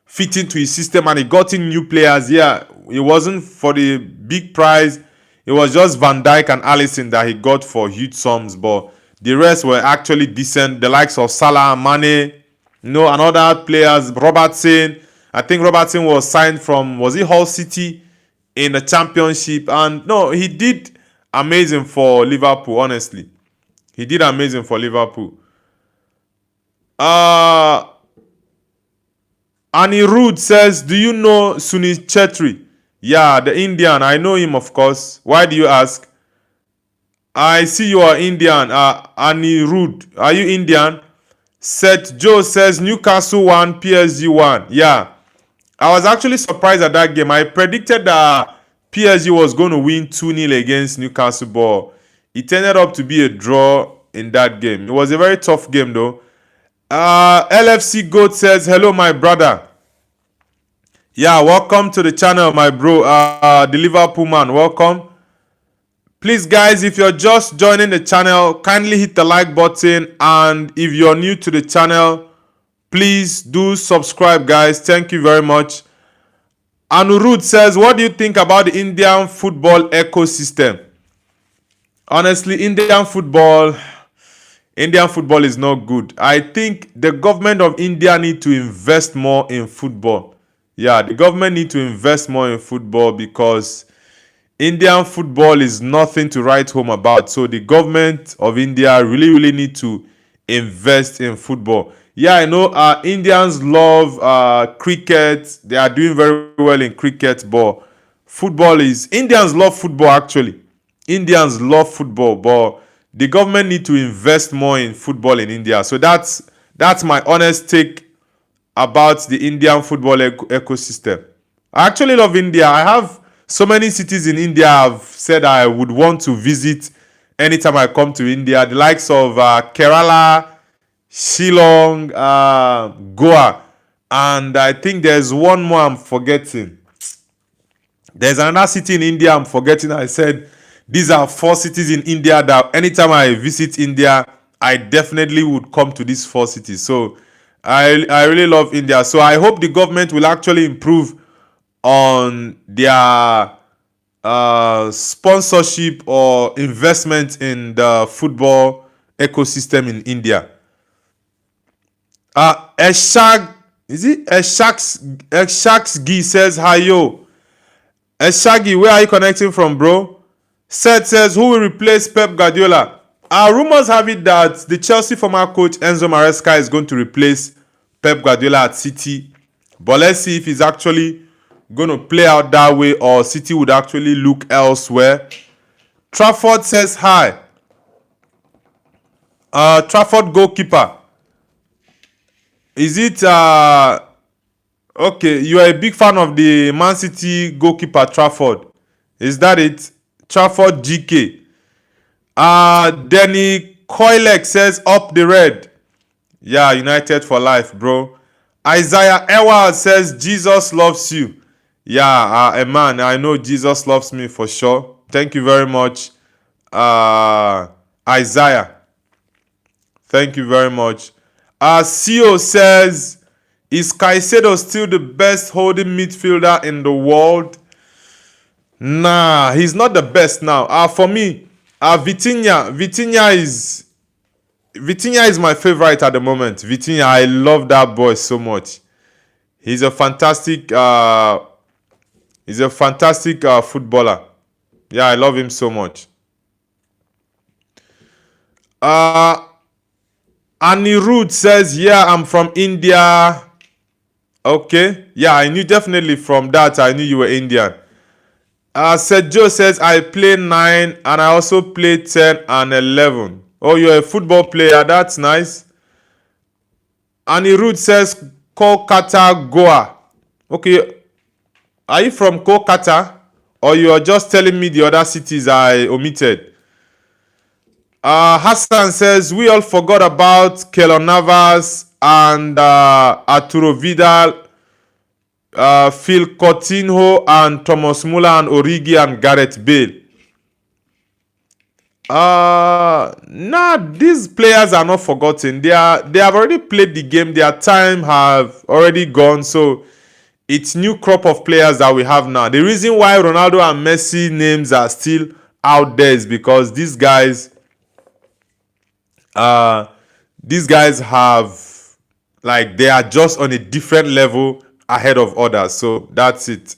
fitting to his system, and he got in new players. Yeah, it wasn't for the big prize. It was just Van Dijk and Alisson that he got for huge sums, but the rest were actually decent. The likes of Salah, Mane, and other players. Robertson. I think Robertson was signed from, was it Hull City in the Championship? And no, he did amazing for Liverpool, honestly. He did amazing for Liverpool. Anirudh says, do you know Sunil Chetri? Yeah, the Indian. I know him, of course. Why do you ask? I see you are Indian. Anirudh, are you Indian? Seth Joe says, Newcastle 1, PSG 1. Yeah, I was actually surprised at that game. I predicted that PSG was going to win 2-0 against Newcastle, but it ended up to be a draw in that game. It was a very tough game, though. LFC Goat says, hello, my brother. Yeah, welcome to the channel, my bro. The Liverpool man, welcome. Please, guys, if you're just joining the channel, kindly hit the like button. And if you're new to the channel, please do subscribe, guys. Thank you very much. Anurud says, what do you think about the Indian football ecosystem? Honestly, Indian football is not good. I think the government of India need to invest more in football. Yeah, the government need to invest more in football, because Indian football is nothing to write home about. So the government of India really need to invest in football. Yeah, I know Indians love cricket. They are doing very well in cricket, but Indians love football actually. Indians love football, but the government need to invest more in football in India. So that's my honest take about the Indian football ecosystem. I actually love India. I have so many cities in India I've said I would want to visit anytime I come to India. The likes of Kerala, Shillong, Goa, and I think there's one more I'm forgetting. There's another city in India I'm forgetting. I said these are 4 cities in India that anytime I visit India, I definitely would come to these 4 cities. So I really love India. So I hope the government will actually improve on their sponsorship or investment in the football ecosystem in India. Eshaks says, hi yo. Eshagi, where are you connecting from, bro? Seth says, who will replace Pep Guardiola? Rumors have it that the Chelsea former coach Enzo Maresca is going to replace Pep Guardiola at City. But let's see if he's actually going to play out that way, or City would actually look elsewhere. Trafford says, hi. Trafford goalkeeper. Is it okay, you are a big fan of the Man City goalkeeper Trafford. Is that it? Trafford GK. Denny Koilek says, up the red. Yeah, United for life, bro. Isaiah Ewald says, Jesus loves you. Yeah, man, I know Jesus loves me for sure. Thank you very much, Isaiah. Thank you very much. CEO says, Is Caicedo still the best holding midfielder in the world? Nah, he's not the best now. For me, Vitinha is my favorite at the moment. Vitinha, I love that boy so much. He's a fantastic footballer. Yeah, I love him so much. Anirudh says, yeah, I'm from India. Okay. Yeah, I knew definitely from that. I knew you were Indian. Sergio says, I play 9 and I also play 10 and 11. Oh, you're a football player. That's nice. Anirudh says, Kolkata, Goa. Okay. Are you from Kolkata? Or you are just telling me the other cities I omitted? Hassan says, we all forgot about Keylor Navas and Arturo Vidal, Phil Coutinho and Thomas Muller and Origi and Gareth Bale. Nah, these players are not forgotten. They have already played the game. Their time have already gone. So it's new crop of players that we have now. The reason why Ronaldo and Messi names are still out there is because these guys have, like, they are just on a different level ahead of others. So that's it.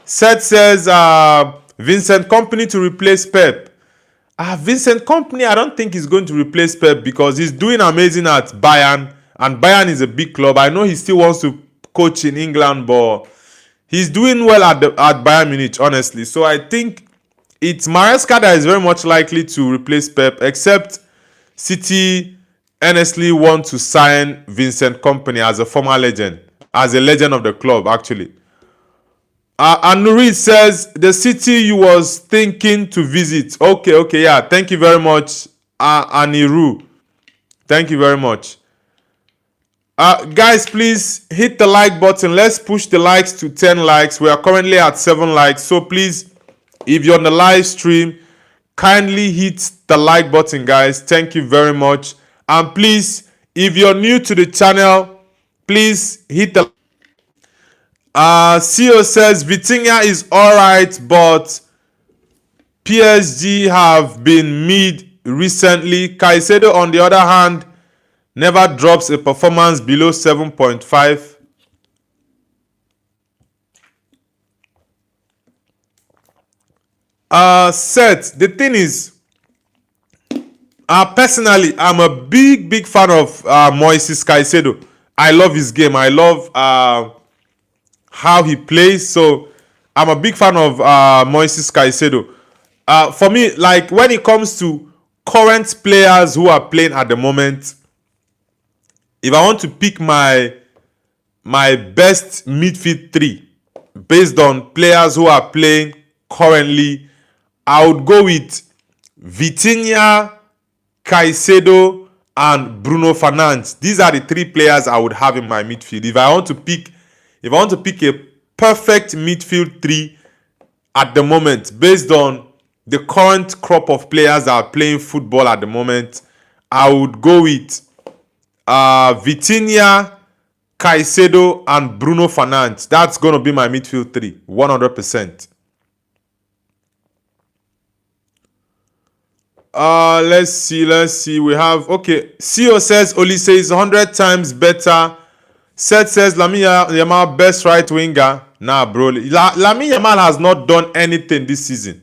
Seth says Vincent Company to replace Pep. Vincent Company, I don't think he's going to replace Pep because he's doing amazing at Bayern, and Bayern is a big club. I know he still wants to coach in England, but he's doing well at Bayern Munich, honestly. So I think it's Maresca that is very much likely to replace Pep, except City honestly want to sign Vincent Company as a former legend, as a legend of the club, actually. And Nuri says, the city you was thinking to visit. Okay, yeah. Thank you very much, Aniru. Thank you very much. Guys, please hit the like button. Let's push the likes to 10 likes. We are currently at 7 likes. So please, if you're on the live stream, kindly hit the like button, guys. Thank you very much. And please, if you're new to the channel, please hit the CEO says Vitinha is alright, but PSG have been mid recently. Caicedo, on the other hand, never drops a performance below 7.5. Seth, the thing is, personally, I'm a big fan of Moises Caicedo. I love his game. I love how he plays. So I'm a big fan of Moises Caicedo. For me, like, when it comes to current players who are playing at the moment, if I want to pick my best midfield 3 based on players who are playing currently, I would go with Vitinha, Caicedo, and Bruno Fernandes. These are the 3 players I would have in my midfield. If I want to pick a perfect midfield 3 at the moment, based on the current crop of players that are playing football at the moment, I would go with Vitinha, Caicedo, and Bruno Fernandes. That's going to be my midfield 3, 100%. Let's see. We have, okay. CEO says Olise is 100 times better. Seth says Lamine Yamal best right winger. Nah, bro. Lamine Yamal has not done anything this season.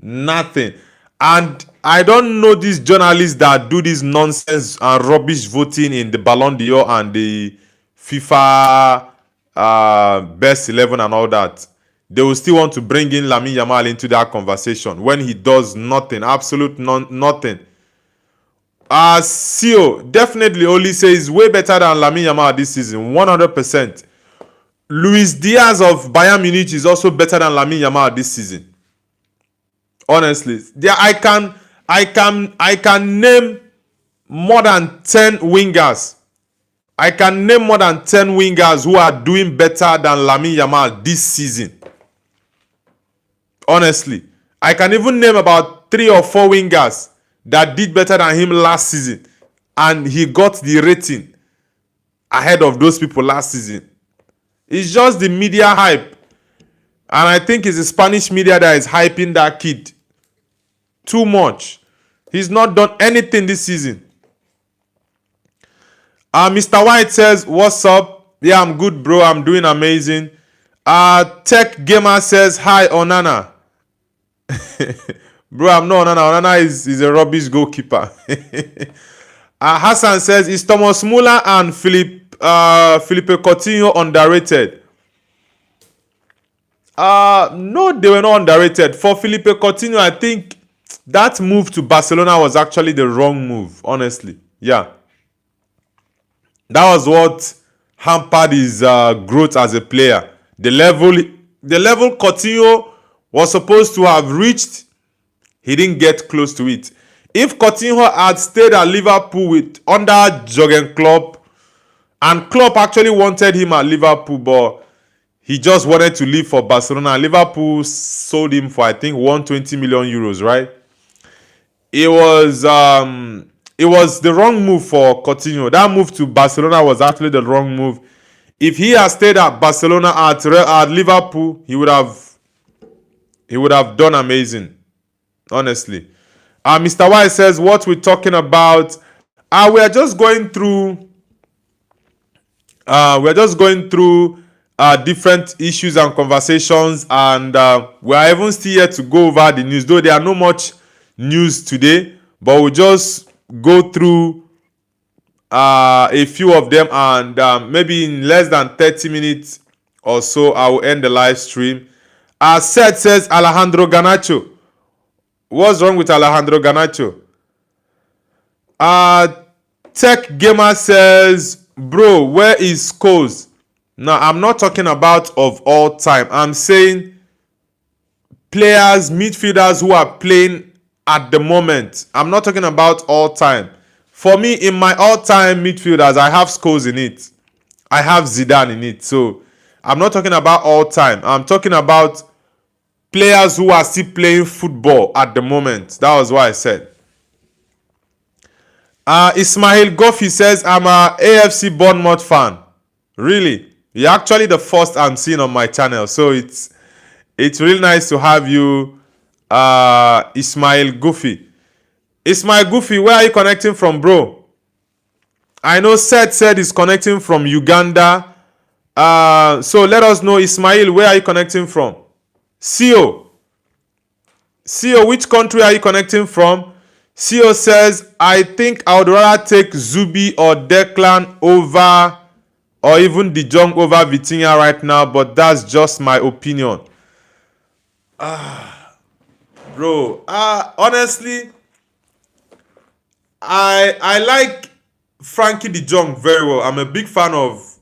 Nothing. And I don't know these journalists that do this nonsense and rubbish voting in the Ballon d'Or and the FIFA best 11 and all that. They will still want to bring in Lamine Yamal into that conversation when he does nothing, absolute nothing. CEO, definitely Olise is way better than Lamine Yamal this season, 100%. Luis Diaz of Bayern Munich is also better than Lamine Yamal this season. Honestly, I can name more than 10 wingers. I can name more than 10 wingers who are doing better than Lamine Yamal this season. Honestly, I can even name about 3 or 4 wingers that did better than him last season, and he got the rating. ahead of those people last season. It's just the media hype. And I think it's the Spanish media that is hyping that kid too much. He's not done anything this season. Mr. White says, what's up? Yeah, I'm good, bro. I'm doing amazing. Tech Gamer says, hi, Onana. Bro, I'm not Onana. Onana is a rubbish goalkeeper. Hassan says, is Thomas Muller and Felipe Coutinho underrated? No, they were not underrated. For Felipe Coutinho, I think that move to Barcelona was actually the wrong move, honestly. Yeah. That was what hampered his growth as a player. The level Coutinho was supposed to have reached, he didn't get close to it. If Coutinho had stayed at Liverpool under Jurgen Klopp, and Klopp actually wanted him at Liverpool, but he just wanted to leave for Barcelona. Liverpool sold him for, I think, 120 million euros, right? It was the wrong move for Coutinho. That move to Barcelona was actually the wrong move. If he had stayed at Barcelona at Liverpool, he would have done amazing. Honestly. Mr. White says, what we're talking about, we are just going through different issues and conversations, and we are even still here to go over the news, though there are no much news today, but we'll just go through a few of them, and maybe in less than 30 minutes or so I will end the live stream. Seth says, Alejandro Garnacho. What's wrong with Alejandro Garnacho? Tech Gamer says, bro, where is Scholes? Now, I'm not talking about of all time. I'm saying players, midfielders who are playing at the moment. I'm not talking about all time. For me, in my all-time midfielders, I have Scholes in it. I have Zidane in it. So, I'm not talking about all time. I'm talking about players who are still playing football at the moment. That was what I said. Ismail Goffey says, I'm a AFC Bournemouth fan. Really? You're actually the first I'm seeing on my channel. So it's really nice to have you, Ismail Goofy. Ismail Goofy, where are you connecting from, bro? I know Seth said he's connecting from Uganda. So let us know, Ismail, where are you connecting from? CEO, which country are you connecting from? CEO says, I think I would rather take Zubi or Declan over, or even De Jong over Vitinha right now, but that's just my opinion. Bro, honestly, I like Frankie De Jong very well. I'm a big fan of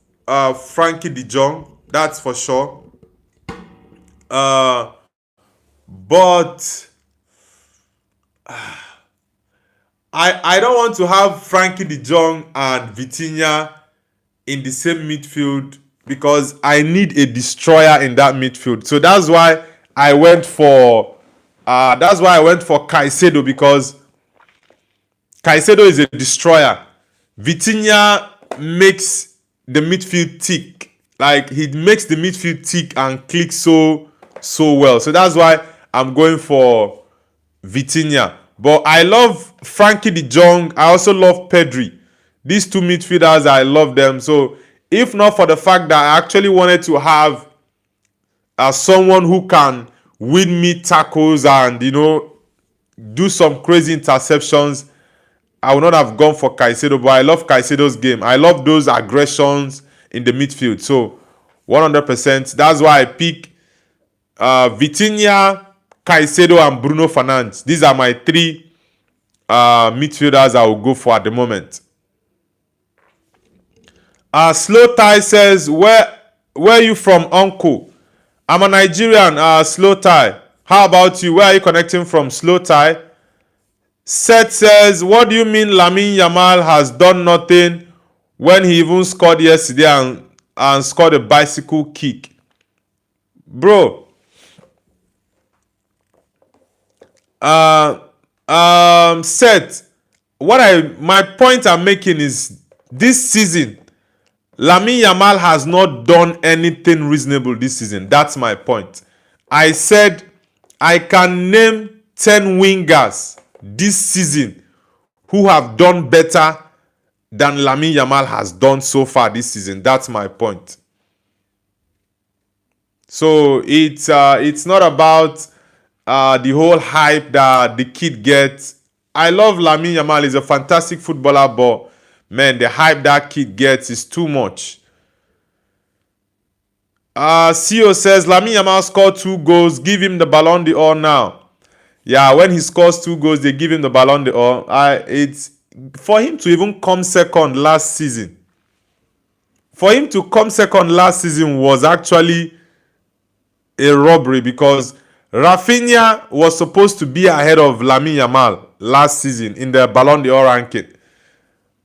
Frankie De Jong, that's for sure. But I don't want to have Frankie De Jong and Vitinha in the same midfield, because I need a destroyer in that midfield. So that's why I went for Caicedo, because Caicedo is a destroyer. Vitinha makes the midfield tick. Like, he makes the midfield tick and click so well. So that's why I'm going for Vitinha. But I love Frankie De Jong. I also love Pedri. These two midfielders, I love them. So if not for the fact that I actually wanted to have someone who can win me tackles and, do some crazy interceptions, I would not have gone for Caicedo. But I love Caicedo's game. I love those aggressions in the midfield. So 100%. That's why I pick Vitinha, Caicedo, and Bruno Fernandes. These are my three midfielders I will go for at the moment. Slow Tie says, where are you from, uncle? I'm a Nigerian, Slow Tie. How about you? Where are you connecting from, Slow Tie? Seth says, what do you mean Lamine Yamal has done nothing when he even scored yesterday and scored a bicycle kick? Bro, Seth, my point I'm making is, this season Lamine Yamal has not done anything reasonable this season. That's my point. I said I can name 10 wingers this season who have done better than Lamine Yamal has done so far this season. That's my point. So it's not about the whole hype that the kid gets. I love Lamine Yamal. He's a fantastic footballer, but man, the hype that kid gets is too much. CEO says Lamine Yamal scored 2 goals. Give him the Ballon d'Or now. Yeah, when he scores 2 goals, they give him the Ballon d'Or. It's for him to even come second last season. For him to come second last season was actually a robbery because Rafinha was supposed to be ahead of Lamine Yamal last season in the Ballon d'Or ranking.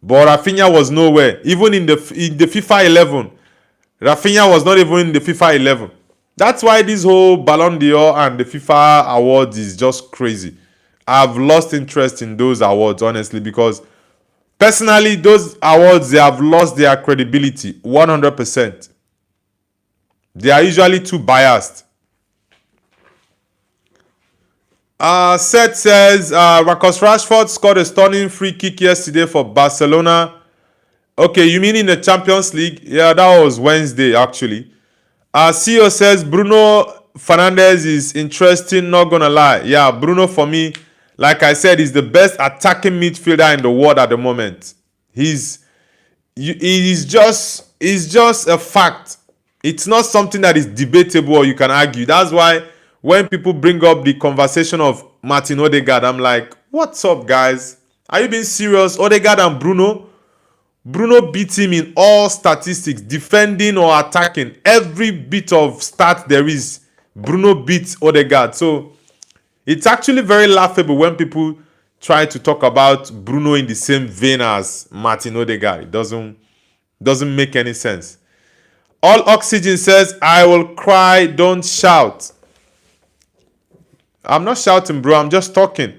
But Rafinha was nowhere. Even in the FIFA 11, Rafinha was not even in the FIFA 11. That's why this whole Ballon d'Or and the FIFA awards is just crazy. I've lost interest in those awards, honestly, because personally, those awards, they have lost their credibility 100%. They are usually too biased. Seth says, Marcus Rashford scored a stunning free kick yesterday for Barcelona. Okay, you mean in the Champions League? Yeah, that was Wednesday, actually. CEO says, Bruno Fernandes is interesting, not gonna lie. Yeah, Bruno, for me, like I said, is the best attacking midfielder in the world at the moment. He's just a fact. It's not something that is debatable or you can argue. That's why when people bring up the conversation of Martin Odegaard, I'm like, what's up, guys? Are you being serious? Odegaard and Bruno beat him in all statistics, defending or attacking. Every bit of stat there is, Bruno beats Odegaard. So it's actually very laughable when people try to talk about Bruno in the same vein as Martin Odegaard. It doesn't make any sense. All Oxygen says, I will cry, don't shout. I'm not shouting, bro. I'm just talking.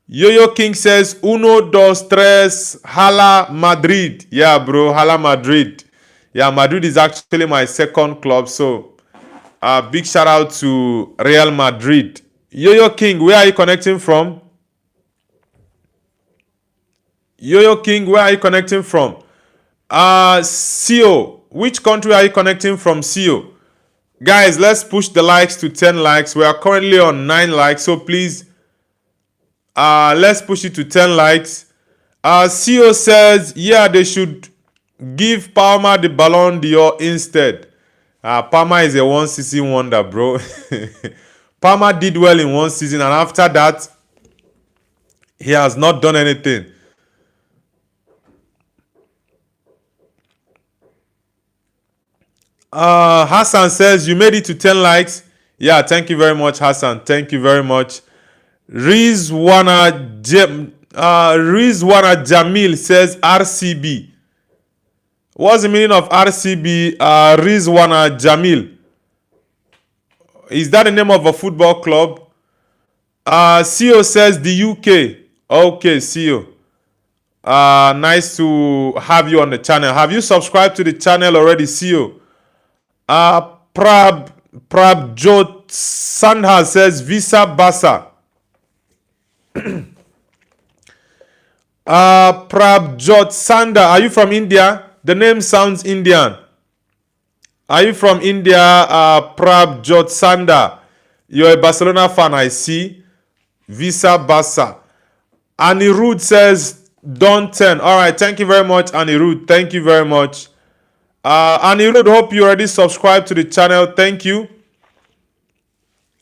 Yo-Yo King says, Uno, dos, tres, Hala Madrid. Yeah, bro, Hala Madrid. Yeah, Madrid is actually my second club. So, big shout out to Real Madrid. Yo-Yo King, where are you connecting from? Yo-Yo King, where are you connecting from? CEO, which country are you connecting from, CEO? Guys, let's push the likes to 10 likes. We are currently on 9 likes, so please, let's push it to 10 likes. CEO says, yeah, they should give Palmer the Ballon d'Or instead. Palmer is a one-season wonder, bro. Palmer did well in one season, and after that, he has not done anything. Hassan says, you made it to 10 likes. Yeah, thank you very much, Hassan. Thank you very much. Rizwana Jamil says RCB. What's the meaning of RCB? Rizwana Jamil. Is that the name of a football club? CEO says the UK. Okay, CEO. Nice to have you on the channel. Have you subscribed to the channel already, CEO? Prabjot Sandha says Visa Basa. Prabjot Sandha, are you from India? The name sounds Indian. Are you from India? Prabjot Sandha. You're a Barcelona fan, I see. Visa Basa. Anirudh says Don 10. Alright, thank you very much, Anirudh. Thank you very much. Anirudh, hope you already subscribed to the channel. Thank you.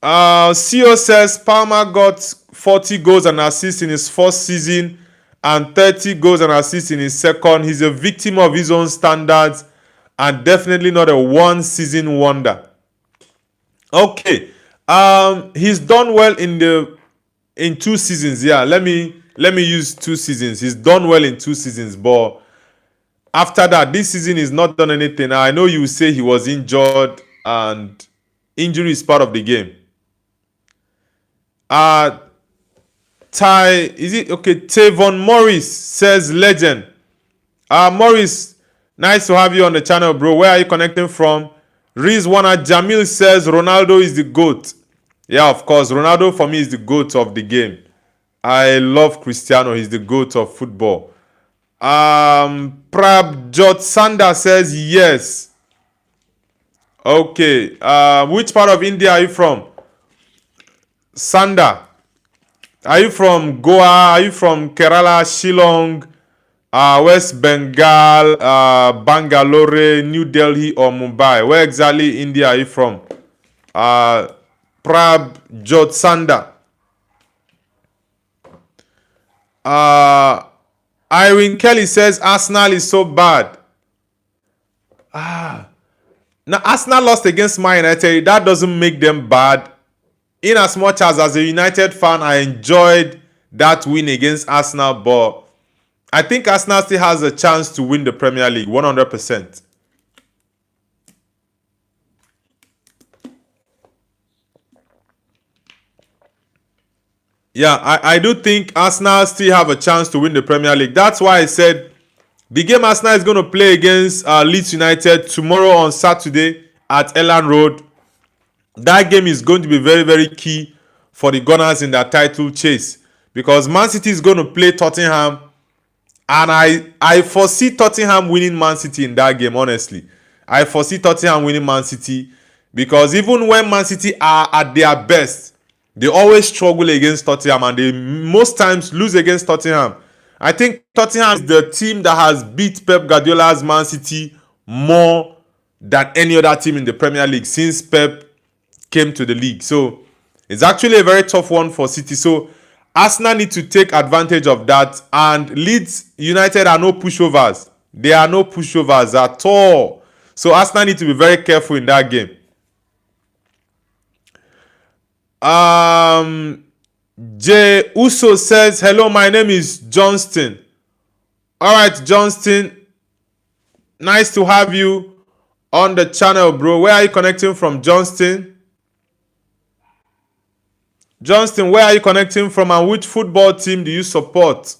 CEO says Palmer got 40 goals and assists in his first season and 30 goals and assists in his second. He's a victim of his own standards and definitely not a one-season wonder. Okay. He's done well in 2 seasons. Yeah, let me use 2 seasons. He's done well in 2 seasons, but after that, this season he's not done anything. I know you say he was injured, and injury is part of the game. Tavon Morris says legend. Morris, Nice to have you on the channel, bro. Where are you connecting from? Rizwana Jamil says Ronaldo is the GOAT. Yeah, of course. Ronaldo for me is the GOAT of the game. I love Cristiano. He's the GOAT of football. Prabjot Sanda says yes. Okay. Which part of India are you from? Sanda. Are you from Goa? Are you from Kerala, Shillong, West Bengal, Bangalore, New Delhi, or Mumbai? Where exactly in India are you from? Prabjot Sanda. Irene Kelly says Arsenal is so bad. Now Arsenal lost against Man United. That doesn't make them bad. In as much as a United fan, I enjoyed that win against Arsenal, but I think Arsenal still has a chance to win the Premier League 100%. Yeah, I do think Arsenal still have a chance to win the Premier League. That's why I said the game Arsenal is going to play against Leeds United tomorrow on Saturday at Elland Road. That game is going to be very, very key for the Gunners in their title chase, because Man City is going to play Tottenham, and I foresee Tottenham winning Man City in that game, honestly. I foresee Tottenham winning Man City, because even when Man City are at their best, they always struggle against Tottenham, and they most times lose against Tottenham. I think Tottenham is the team that has beat Pep Guardiola's Man City more than any other team in the Premier League since Pep came to the league. So it's actually a very tough one for City. So Arsenal need to take advantage of that. And Leeds United are no pushovers. They are no pushovers at all. So Arsenal need to be very careful in that game. Jay Uso says, hello, my name is Johnston. Alright, Johnston. Nice to have you on the channel, bro. Where are you connecting from, Johnston? Johnston, where are you connecting from, and which football team do you support?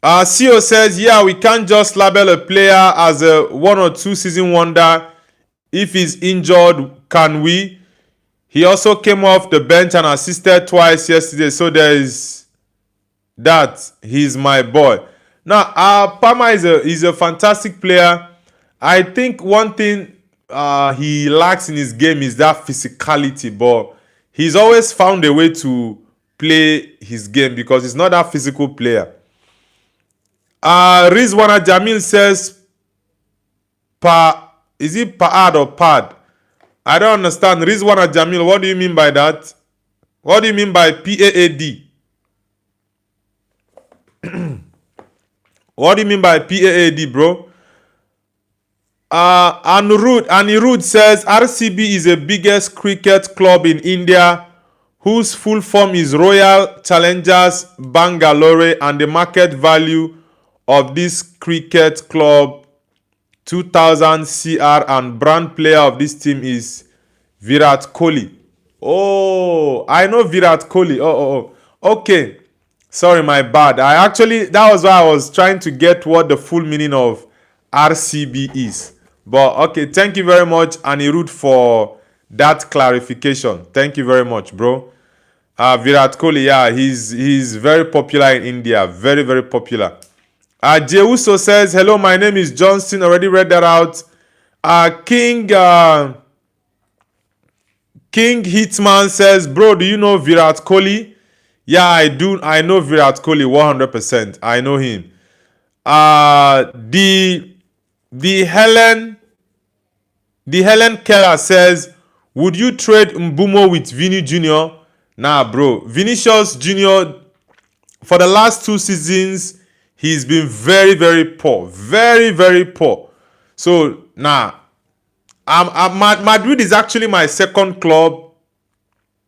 CEO says, yeah, we can't just label a player as a 1 or 2 season wonder. If he's injured, can we? He also came off the bench and assisted twice yesterday. So there is that. He's my boy. Now, Palmer is a fantastic player. I think one thing he lacks in his game is that physicality, but he's always found a way to play his game because he's not that physical player. Rizwana Jamil says, is it Paad or Pad? I don't understand. Rizwana Jamil, what do you mean by that? What do you mean by PAAD? What do you mean by PAAD, bro? Anirudh says, RCB is the biggest cricket club in India whose full form is Royal Challengers Bangalore, and the market value of this cricket club 2000 CR, and brand player of this team is Virat Kohli. Oh, I know Virat Kohli. Oh. Okay. Sorry, my bad. That was why I was trying to get what the full meaning of RCB is. But okay, thank you very much, Anirudh, for that clarification. Thank you very much, bro. Virat Kohli, yeah, he's very popular in India. Very, very popular. Jeuso says, hello, my name is Johnston. Already read that out. King Hitman says, bro, do you know Virat Kohli? Yeah, I do. I know Virat Kohli 100%. I know him. The Helen Keller says, would you trade Mbumo with Vini Jr.? Nah, bro. Vinicius Jr., for the last 2 seasons, he's been very, very poor. Very, very poor. So, nah. Madrid is actually my second club.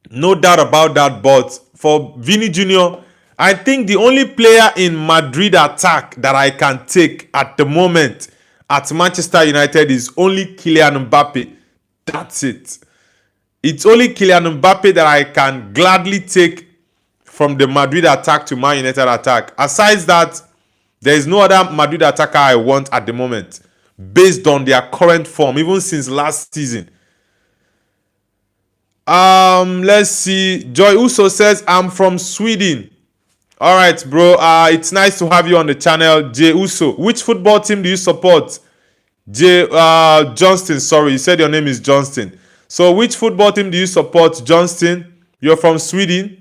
No doubt about that. But for Vini Jr., I think the only player in Madrid attack that I can take at the moment at Manchester United is only Kylian Mbappe. That's it. It's only Kylian Mbappe that I can gladly take from the Madrid attack to Man United attack. Aside that, There is no other Madrid attacker I want at the moment, based on their current form, even since last season. Let's see. Joy Uso says, I'm from Sweden. All right, bro. It's nice to have you on the channel, Jay Uso. Which football team do you support? Johnston. Sorry, you said your name is Johnston. So, which football team do you support, Johnston? You're from Sweden.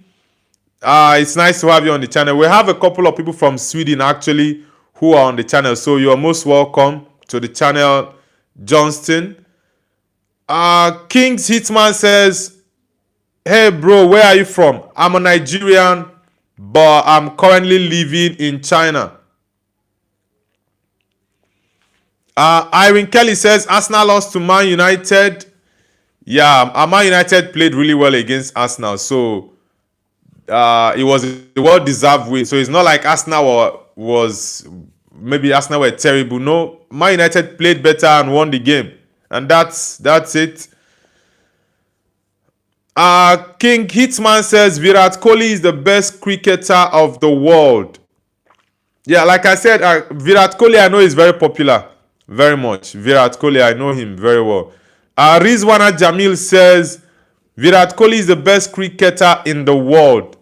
It's nice to have you on the channel. We have a couple of people from Sweden actually who are on the channel, so you're most welcome to the channel, Johnston. King's Hitman says, hey bro, where are you from? I'm a Nigerian, but I'm currently living in China. Irene Kelly says, Arsenal lost to Man United. Yeah, Man United played really well against Arsenal, so it was a well-deserved win. So it's not like Arsenal was maybe Arsenal were terrible. No, Man United played better and won the game, and that's it. King Hitman says Virat Kohli is the best cricketer of the world. Yeah, like I said, Virat Kohli I know is very popular, very much. Virat Kohli, I know him very well. Rizwana Jamil says Virat Kohli is the best cricketer in the world.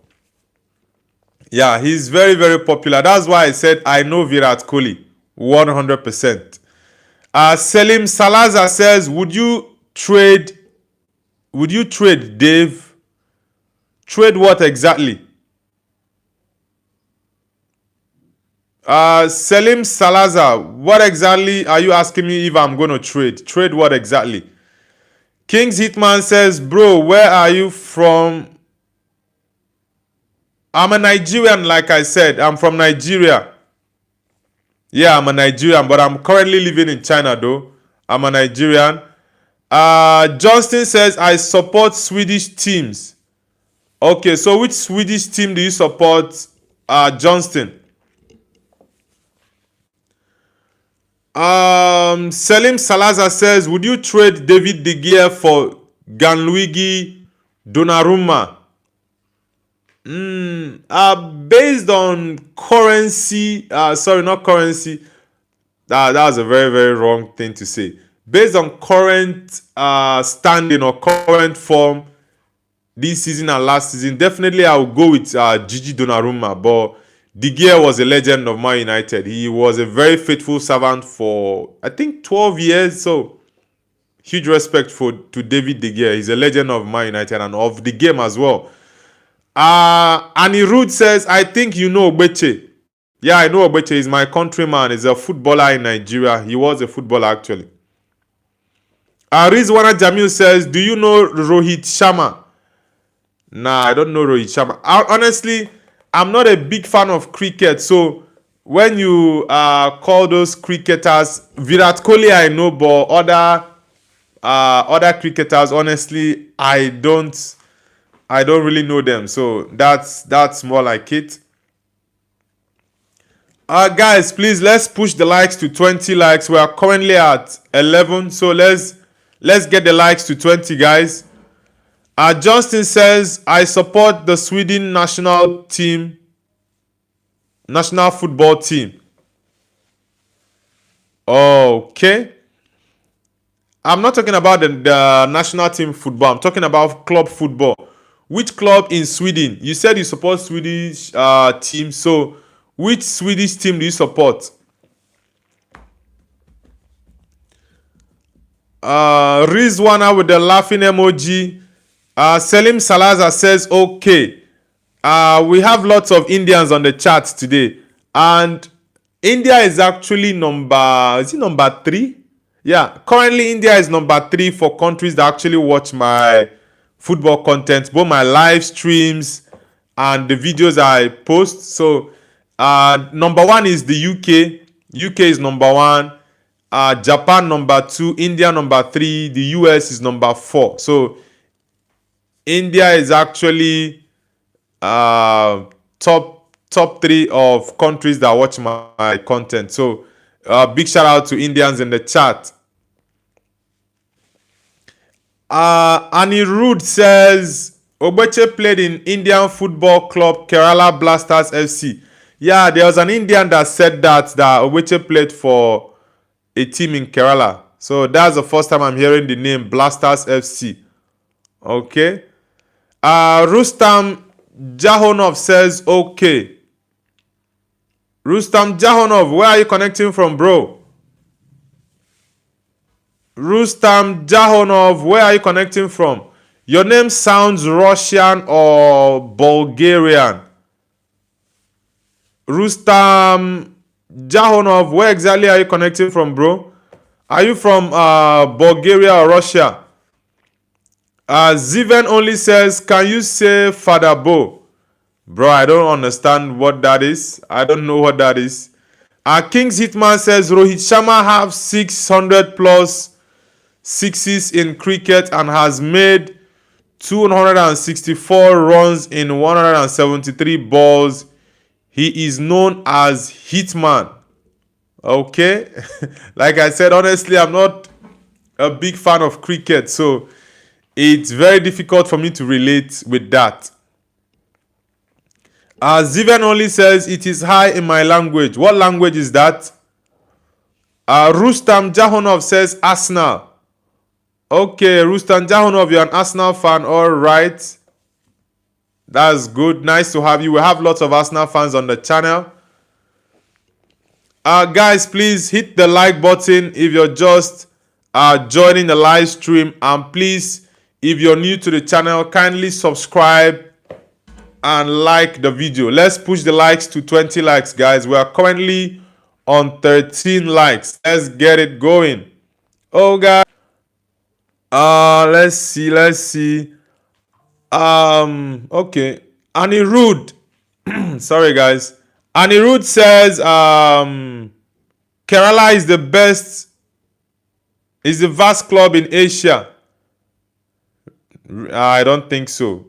Yeah, he's very, very popular. That's why I said I know Virat Kohli 100%. Selim Salazar says, would you trade Dave? Trade what exactly? Selim Salazar, what exactly are you asking me if I'm going to trade? Trade what exactly? King's Hitman says, bro, where are you from? I'm a Nigerian, like I said. I'm from Nigeria. Yeah, I'm a Nigerian, but I'm currently living in China, though. I'm a Nigerian. Johnston says, I support Swedish teams. Okay, so which Swedish team do you support, Johnston? Selim Salazar says, would you trade David De Gea for Gianluigi Donnarumma? Based on currency, sorry, not currency. That was a very, very wrong thing to say. Based on current standing or current form this season and last season, definitely I will go with Gigi Donnarumma. But De Gea was a legend of Man United. He was a very faithful servant for, I think, 12 years. So, huge respect to David De Gea. He's a legend of Man United and of the game as well. Annie Root says, I think you know Obeche. Yeah, I know Obeche. He's my countryman. He's a footballer in Nigeria. He was a footballer, actually. Rizwana Jamil says, do you know Rohit Sharma? Nah, I don't know Rohit Sharma. Honestly, I'm not a big fan of cricket. So, when you call those cricketers, Virat Kohli I know, but other cricketers, honestly, I don't really know them. So, that's more like it. Guys, please, let's push the likes to 20 likes. We are currently at 11. So, let's get the likes to 20, guys. Justin says, I support the Sweden national football team. Okay. I'm not talking about the national team football. I'm talking about club football. Which club in Sweden? You said you support Swedish team. So, which Swedish team do you support? Rizwana with the laughing emoji. Selim Salazar says, okay. We have lots of Indians on the chat today. And India is actually number 3? Yeah, currently India is number 3 for countries that actually watch my football content, both my live streams and the videos I post. So, number 1 is the UK. UK is number 1. Japan number 2. India number 3. The US is number 4. So, India is actually top 3 of countries that watch my content. So, big shout out to Indians in the chat. Anirudh says, Obeche played in Indian football club Kerala Blasters FC. Yeah, there was an Indian that said that Oweche played for a team in Kerala. So that's the first time I'm hearing the name Blasters FC. Okay. Rustam Jahonov says okay. Rustam Jahonov, where are you connecting from, bro? Rustam Jahonov, where are you connecting from? Your name sounds Russian or Bulgarian. Rustam Jahonov, where exactly are you connecting from, bro? Are you from Bulgaria or Russia? Ziven only says, can you say Father Bo? Bro, I don't understand what that is. I don't know what that is. King's Hitman says, Rohit Sharma have 600 plus sixes in cricket and has made 264 runs in 173 balls. He is known as Hitman. Okay. Like I said, honestly, I'm not a big fan of cricket, so it's very difficult for me to relate with that. Zivan only says it is high in my language. What language is that? Rustam Jahonov says Arsenal. Okay, Rustam Jahonov, you're an Arsenal fan. All right. That's good. Nice to have you. We have lots of Arsenal fans on the channel. Guys, please hit the like button if you're just joining the live stream. And please, if you're new to the channel, kindly subscribe and like the video. Let's push the likes to 20 likes, guys. We are currently on 13 likes. Let's get it going. Oh, guys. Let's see. Okay. Anirudh. Sorry, guys. Anirudh says, Kerala is the best, is the vast club in Asia. I don't think so.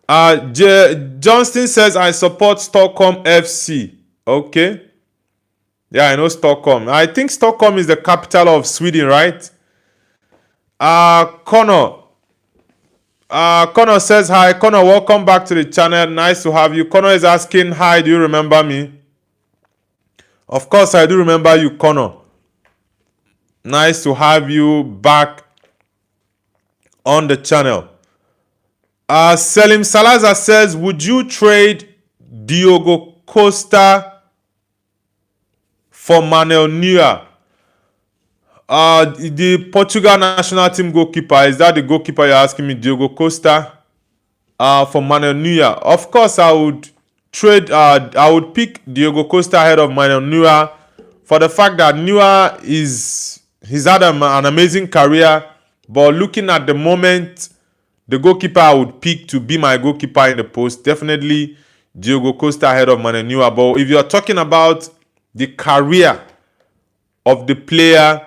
Johnston says, I support Stockholm FC. Okay. Yeah, I know Stockholm. I think Stockholm is the capital of Sweden, right? Connor says, hi. Connor, welcome back to the channel. Nice to have you. Connor is asking, hi, do you remember me? Of course, I do remember you, Connor. Nice to have you back on the channel. Selim Salazar says, would you trade Diogo Costa for Manuel Neuer? The Portugal national team goalkeeper, is that the goalkeeper you're asking me, Diogo Costa? For Manuel Neuer. Of course, I would pick Diogo Costa ahead of Manuel Neuer for the fact that Neuer he's had an amazing career, but looking at the moment, the goalkeeper I would pick to be my goalkeeper in the post, definitely Diogo Costa ahead of Manuel Neuer. But if you're talking about the career of the player,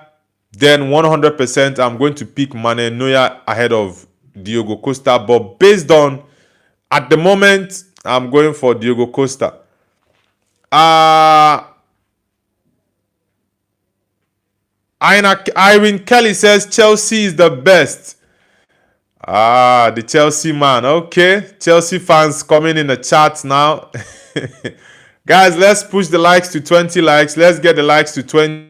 then 100% I'm going to pick Manuel Neuer ahead of Diogo Costa. But based on, at the moment, I'm going for Diogo Costa. Irene Kelly says Chelsea is the best. The Chelsea man. Okay. Chelsea fans coming in the chat now. Guys, let's push the likes to 20 likes. Let's get the likes to 20.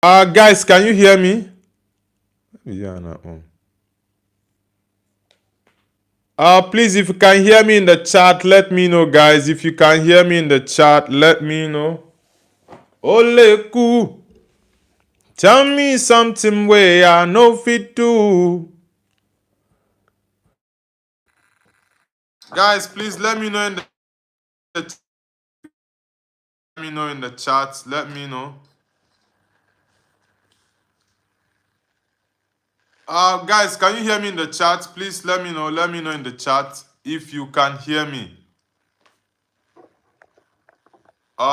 Guys, can you hear me? Yeah, no. Please, if you can hear me in the chat, let me know, guys. If you can hear me in the chat, let me know. Oleku, tell me something where I know fit to. Guys, please let me know in the chat. Let me know. Guys, can you hear me in the chat? Please let me know. Let me know in the chat if you can hear me. We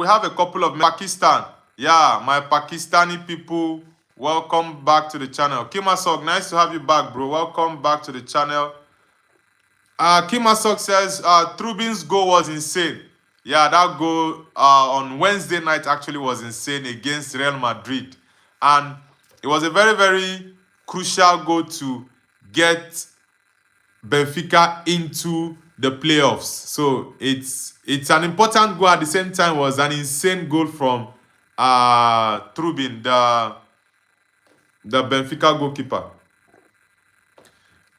have a couple of Pakistan. Yeah, my Pakistani people, welcome back to the channel. Kimasok, nice to have you back, bro. Welcome back to the channel. Kimasok says, Trubin's goal was insane. Yeah, that goal on Wednesday night actually was insane against Real Madrid. and it was a very, very crucial goal to get Benfica into the playoffs. So it's an important goal. At the same time, was an insane goal from Trubin, the Benfica goalkeeper.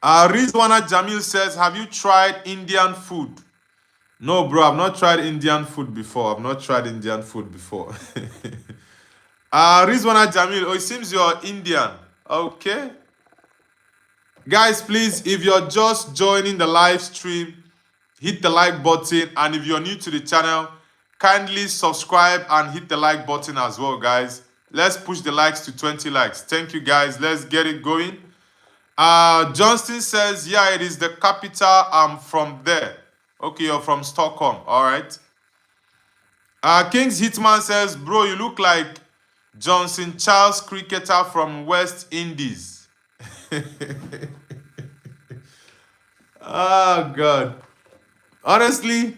Rizwana Jamil says, have you tried Indian food? No, bro, I've not tried Indian food before. Rizwana Jamil, oh, it seems you're Indian. Okay. Guys, please, if you're just joining the live stream, hit the like button. And if you're new to the channel, kindly subscribe and hit the like button as well, guys. Let's push the likes to 20 likes. Thank you, guys. Let's get it going. Johnston says, yeah, it is the capital. I'm from there. Okay, you're from Stockholm. All right. King's Hitman says, bro, you look like Johnson Charles, cricketer from West Indies. Oh, God. Honestly,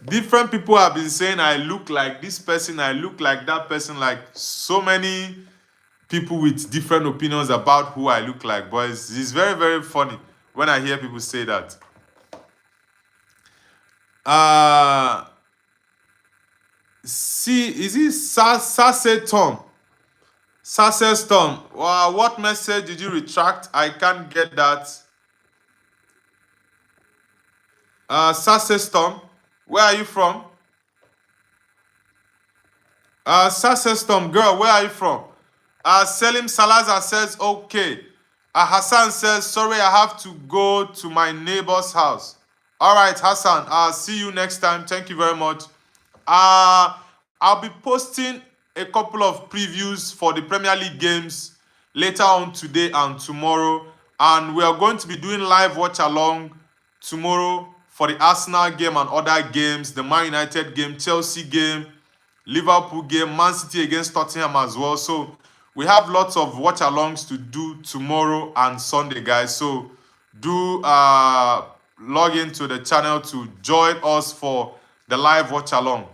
different people have been saying I look like this person, I look like that person, like so many people with different opinions about who I look like. But it's very, very funny when I hear people say that. See, is it Sase Tom? Sase Tom. What message did you retract? I can't get that. Sase Tom, where are you from? Sase Tom, girl, where are you from? Selim Salazar says, okay. Hassan says, sorry, I have to go to my neighbor's house. All right, Hassan, I'll see you next time. Thank you very much. I'll be posting a couple of previews for the Premier League games later on today and tomorrow. And we are going to be doing live watch along tomorrow for the Arsenal game and other games, the Man United game, Chelsea game, Liverpool game, Man City against Tottenham as well. So we have lots of watch alongs to do tomorrow and Sunday, guys. So do log into the channel to join us for the live watch along.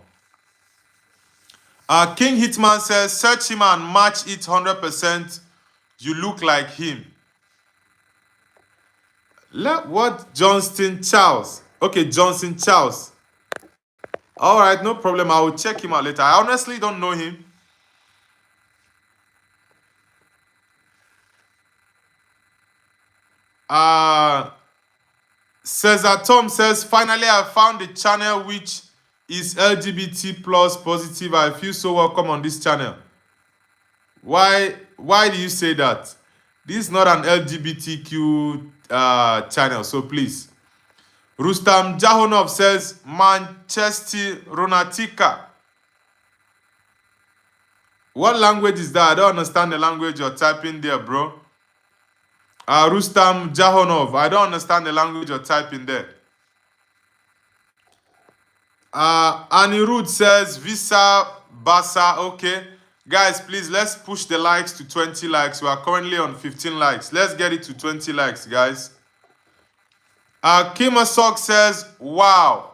King Hitman says, search him and match it 100%. You look like him. What? Johnston Charles. Okay, Johnson Charles. All right, no problem. I will check him out later. I honestly don't know him. Cesar Tom says, finally I found the channel which is LGBT plus positive. I feel so welcome on this channel. Why do you say that? This is not an LGBTQ channel, so please. Rustam Jahonov says, Manchester Ronatica. What language is that? I don't understand the language you're typing there, bro. Rustam Jahonov, I don't understand the language you're typing there. Anirudh says, Visa Basa, okay. Guys, please, let's push the likes to 20 likes. We are currently on 15 likes. Let's get it to 20 likes, guys. Kima Sok says, wow.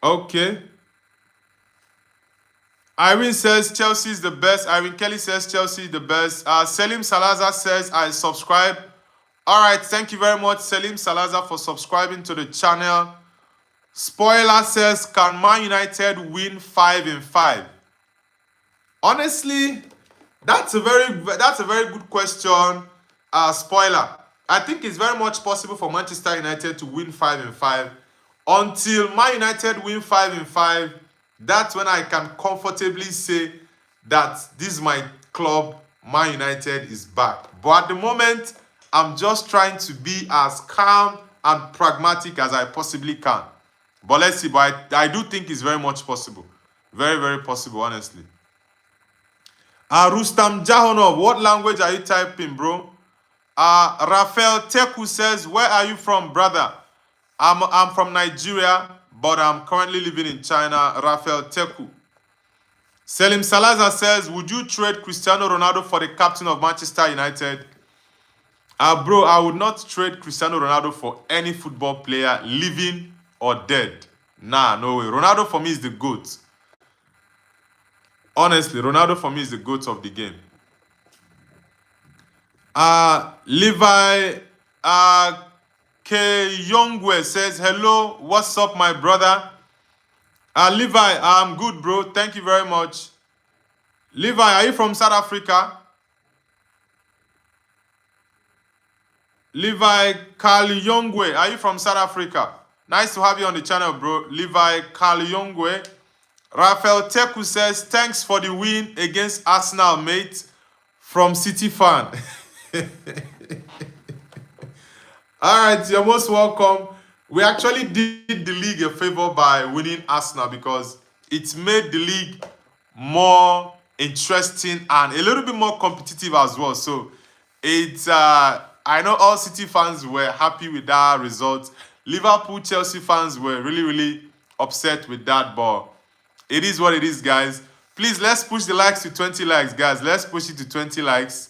Okay. Irene says Chelsea is the best. Irene Kelly says Chelsea is the best. Selim Salazar says I subscribe. All right, thank you very much, Selim Salazar, for subscribing to the channel. Spoiler says, can Man United win 5-5? Honestly, that's a very good question. Spoiler. I think it's very much possible for Manchester United to win 5-5. Until Man United win 5-5, that's when I can comfortably say that this is my club, Man United is back. But at the moment, I'm just trying to be as calm and pragmatic as I possibly can. But let's see. But I do think it's very much possible. Very, very possible, honestly. Rustam Jahonov, what language are you typing, bro? Rafael Teku says, where are you from, brother? I'm from Nigeria, but I'm currently living in China. Rafael Teku. Selim Salazar says, would you trade Cristiano Ronaldo for the captain of Manchester United? Bro, I would not trade Cristiano Ronaldo for any football player, living or dead. Nah, no way. Ronaldo for me is the GOAT. Honestly, Ronaldo for me is the GOAT of the game. Levi K. Youngwe says, hello, what's up, my brother? Levi, I'm good, bro. Thank you very much. Levi, are you from South Africa? Levi Kaliyongwe, are you from South Africa? Nice to have you on the channel, bro. Levi Kaliyongwe. Rafael Teku says, thanks for the win against Arsenal, mate. From City fan. All right, you're most welcome. We actually did the league a favor by winning Arsenal because it made the league more interesting and a little bit more competitive as well. So it's I know all City fans were happy with that result. Liverpool, Chelsea fans were really upset with that, but it is what it is, guys. Please, let's push the likes to 20 likes, guys. Let's push it to 20 likes.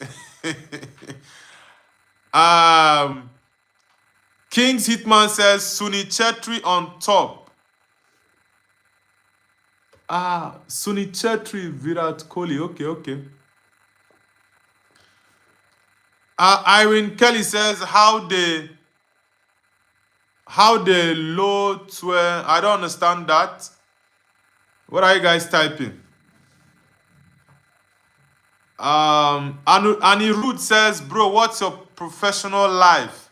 King's Hitman says Sunny Chetri on top. Sunny Chetri, Virat Kohli. Okay. Irene Kelly says how the low 12. I don't understand that. What are you guys typing? Anirudh says, bro, what's your professional life?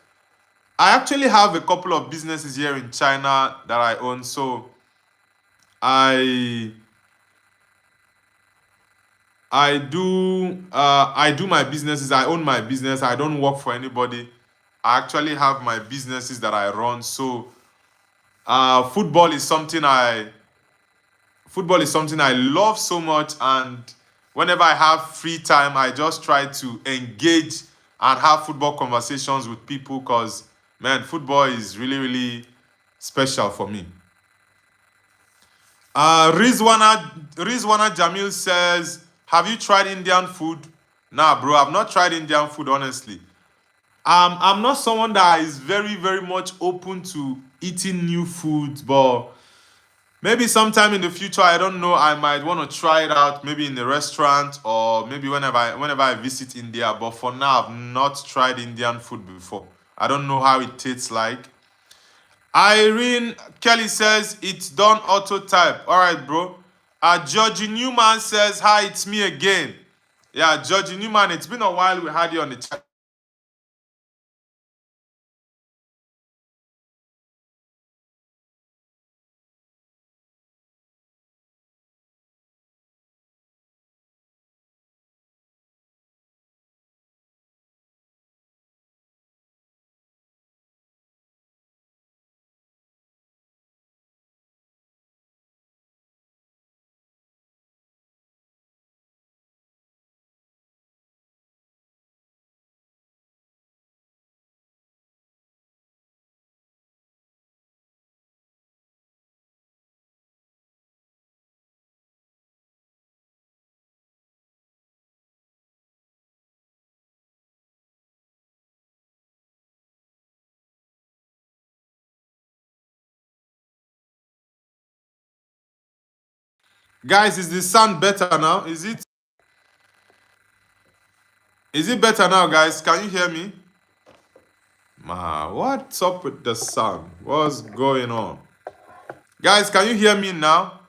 I actually have a couple of businesses here in China that I own, so I do my businesses. I own my business. I don't work for anybody. I actually have my businesses that I run. So football is something I love so much, and whenever I have free time, I just try to engage and have football conversations with people because, man, football is really special for me. Rizwana Jamil says, have you tried Indian food? Nah, bro, I've not tried Indian food, honestly. I'm not someone that is very much open to eating new foods, but maybe sometime in the future, I don't know, I might want to try it out, maybe in a restaurant or maybe whenever I visit India. But for now, I've not tried Indian food before. I don't know how it tastes like. Irene Kelly says, it's done auto type. All right, bro. Georgie Newman says, hi, it's me again. Yeah, Georgie Newman, it's been a while we had you on the chat. Guys, is the sound better now? Is it better now, guys? Can you hear me? What's up with the sound? What's going on? Guys, can you hear me now?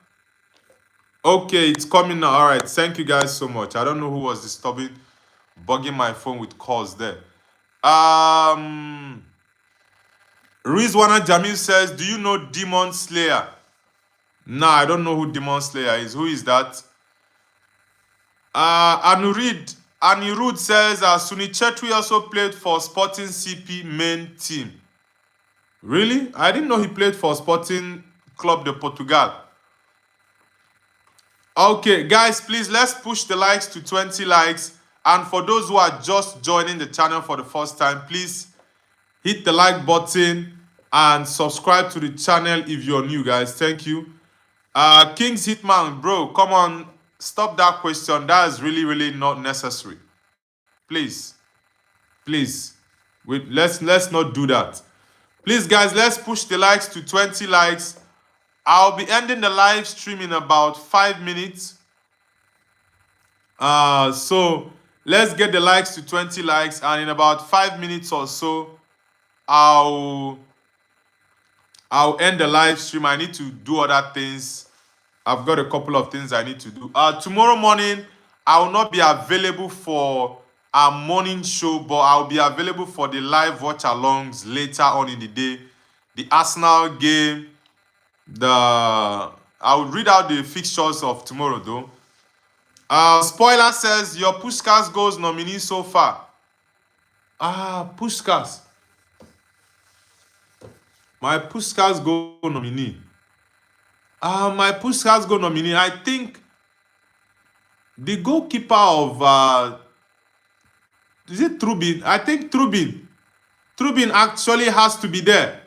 Okay, it's coming now. All right, thank you guys so much. I don't know who was bugging my phone with calls there. Rizwana Jamil says, do you know Demon Slayer? Nah, I don't know who Demon Slayer is. Who is that? Anirudh says, Sunny Chetri also played for Sporting CP main team. Really? I didn't know he played for Sporting Club de Portugal. Okay, guys, please, let's push the likes to 20 likes. And for those who are just joining the channel for the first time, please hit the like button and subscribe to the channel if you're new, guys. Thank you. King's Hitman, bro, come on, stop that question. That is really not necessary. Please, let's not do that. Please, guys, let's push the likes to 20 likes. I'll be ending the live stream in about 5 minutes. So let's get the likes to 20 likes, and in about 5 minutes or so, I'll end the live stream. I need to do other things. I've got a couple of things I need to do. Tomorrow morning, I will not be available for our morning show, but I'll be available for the live watch-alongs later on in the day. The Arsenal game, I'll read out the fixtures of tomorrow though. Spoiler says your Puskás goals nominee so far. Puskás. My Puskás goal nominee. My Puskás goal nominee, I think the goalkeeper of is it Trubin? I think Trubin. Trubin actually has to be there.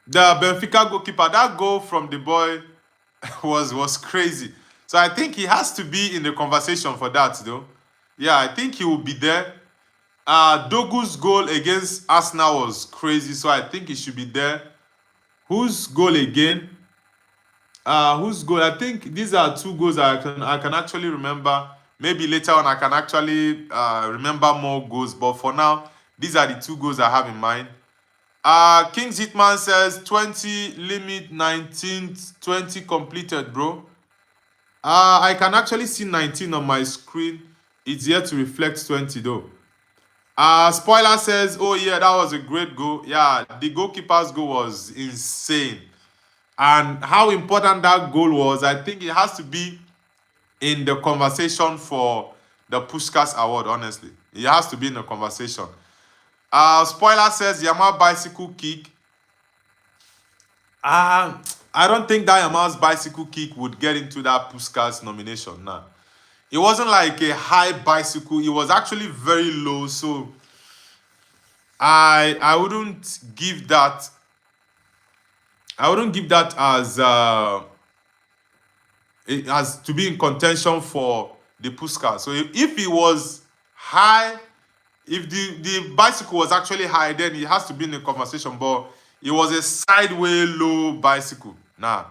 The Benfica goalkeeper, that goal from the boy was crazy. So I think he has to be in the conversation for that though. Yeah, I think he will be there. Dogu's goal against Arsenal was crazy, so I think he should be there. Whose goal again? Whose goal? I think these are two goals I can actually remember. Maybe later on I can actually remember more goals, but for now, these are the two goals I have in mind. King's Hitman says 20 limit 19th 20 completed, bro. I can actually see 19 on my screen. It's here to reflect 20 though. Spoiler says, oh yeah, that was a great goal. Yeah, the goalkeeper's goal was insane. And how important that goal was, I think it has to be in the conversation for the Puskás award, honestly. It has to be in the conversation. Spoiler says Yamal bicycle kick. I don't think that Yamal's bicycle kick would get into that Puskás nomination now. It wasn't like a high bicycle. It was actually very low. So I wouldn't give that. I wouldn't give that as to be in contention for the Puskás. So if it was high, if the bicycle was actually high, then it has to be in the conversation. But it was a sideways low bicycle. Nah.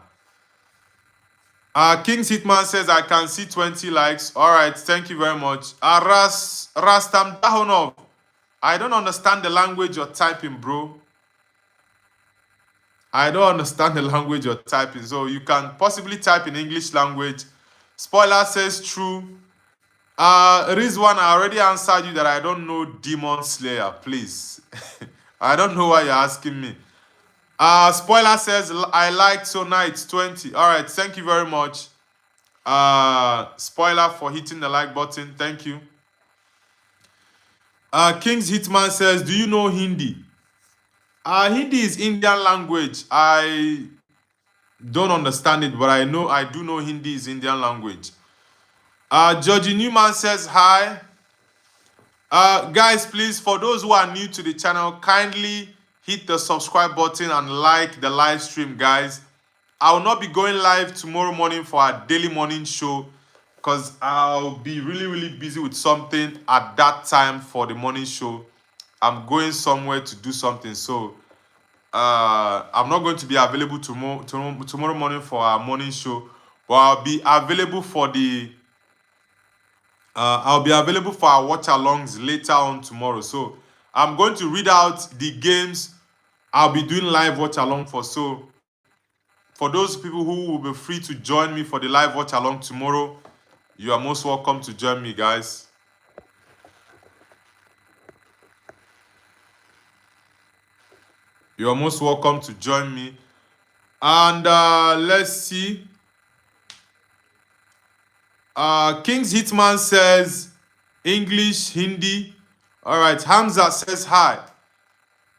King's Hitman says, I can see 20 likes. All right, thank you very much. Rastam Dahonov, I don't understand the language you're typing, bro. I don't understand the language you're typing. So you can possibly type in English language. Spoiler says true. Rizwan, I already answered you that I don't know Demon Slayer, please. I don't know why you're asking me. Spoiler says, I liked so nice 20. All right, thank you very much. Spoiler for hitting the like button. Thank you. King's Hitman says, do you know Hindi? Hindi is Indian language. I don't understand it, but I do know Hindi is Indian language. Georgie Newman says, hi. Guys, please, for those who are new to the channel, kindly hit the subscribe button and like the live stream, guys. I will not be going live tomorrow morning for our daily morning show because I'll be really busy with something at that time for the morning show. I'm going somewhere to do something, so I'm not going to be available tomorrow morning for our morning show, but I'll be available for our watch-alongs later on tomorrow. So I'm going to read out the games I'll be doing live watch-along for. So for those people who will be free to join me for the live watch-along tomorrow, you are most welcome to join me, guys. You are most welcome to join me. And let's see. King's Hitman says English, Hindi. All right, Hamza says hi.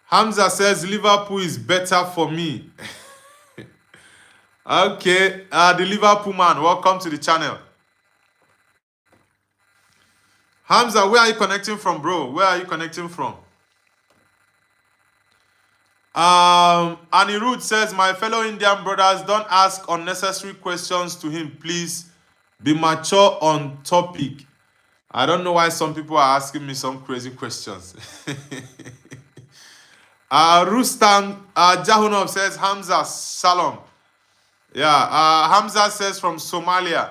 Hamza says Liverpool is better for me. Okay, the Liverpool man, welcome to the channel. Hamza, where are you connecting from, bro? Where are you connecting from? Anirudh says, my fellow Indian brothers, don't ask unnecessary questions to him, please. Be mature on topic. I don't know why some people are asking me some crazy questions. Rustam Jahunov says, Hamza, shalom. Yeah, Hamza says from Somalia.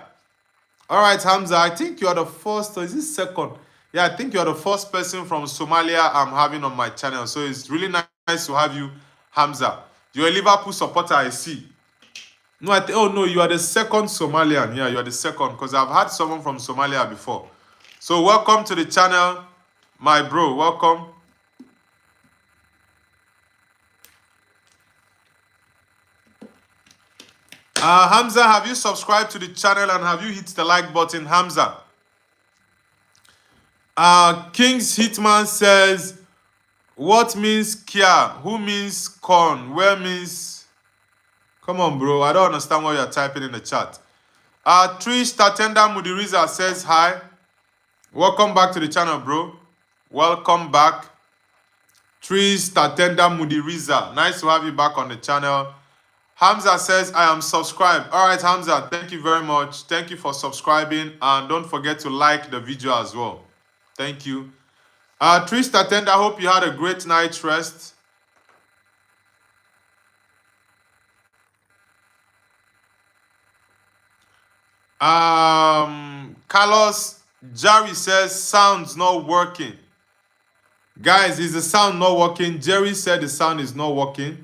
All right, Hamza, I think you are the first, or is it second? Yeah, I think you're the first person from Somalia I'm having on my channel. So it's really nice to have you, Hamza. You're a Liverpool supporter, I see. No, oh no, you are the second Somalian. Yeah, you are the second because I've had someone from Somalia before. So welcome to the channel, my bro. Welcome. Hamza, have you subscribed to the channel and have you hit the like button, Hamza? King's Hitman says, what means Kia? Who means corn? Where means... Come on, bro. I don't understand what you're typing in the chat. Trish Tatenda Mudiriza says hi. Welcome back to the channel, bro. Welcome back. Trish Tatenda Mudiriza. Nice to have you back on the channel. Hamza says, I am subscribed. All right, Hamza, thank you very much. Thank you for subscribing. And don't forget to like the video as well. Thank you. Trish Tatenda, I hope you had a great night's rest. Carlos Jerry says, sound's not working. Guys, is the sound not working? Jerry said the sound is not working.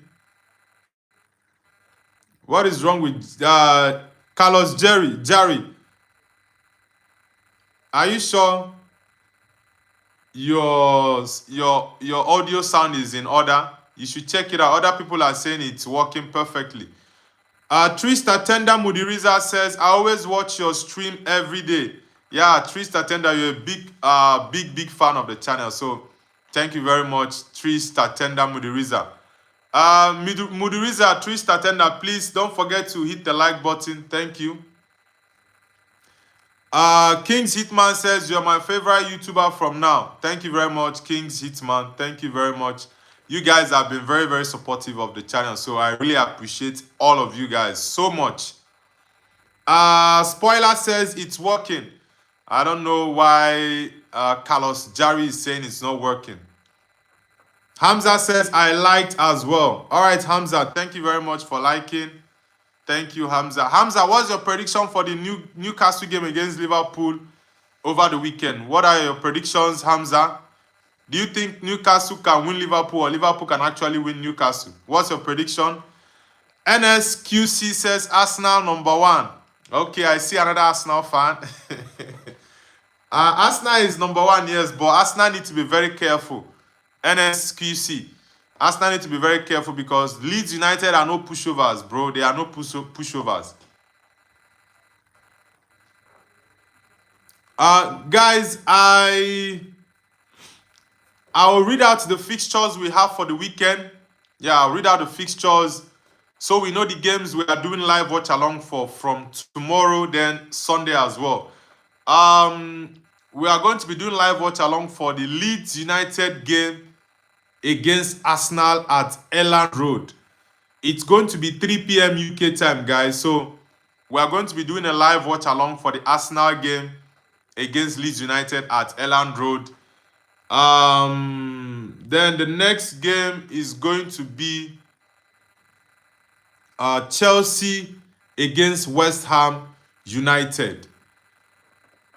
What is wrong with Carlos Jerry? Are you sure your audio sound is in order? You should check it out. Other people are saying it's working perfectly. Trista Tenda Mudiriza says, I always watch your stream every day. Yeah, Trista Tenda, you're a big fan of the channel. So thank you very much, Trista Tenda Mudiriza. Mudiriza, Trista Tenda, please don't forget to hit the like button. Thank you. King's Hitman says, you're my favorite YouTuber from now. Thank you very much, King's Hitman. Thank you very much. You guys have been very supportive of the channel, so I really appreciate all of you guys so much. Spoiler says it's working. I don't know why Carlos Jari is saying it's not working. Hamza says, I liked as well. All right, Hamza, thank you very much for liking. Thank you, Hamza. Hamza, what's your prediction for the Newcastle game against Liverpool over the weekend? What are your predictions, Hamza? Do you think Newcastle can win Liverpool or Liverpool can actually win Newcastle? What's your prediction? NSQC says Arsenal #1. Okay, I see another Arsenal fan. Arsenal is #1, yes, but Arsenal need to be very careful. NSQC. Arsenal need to be very careful because Leeds United are no pushovers, bro. They are no pushovers. Guys, I'll read out the fixtures we have for the weekend. Yeah, I'll read out the fixtures so we know the games we are doing live watch along for from tomorrow, then Sunday as well. We are going to be doing live watch along for the Leeds United game against Arsenal at Elland Road. It's going to be 3 p.m. UK time, guys. So we are going to be doing a live watch along for the Arsenal game against Leeds United at Elland Road. Then the next game is going to be Chelsea against West Ham United.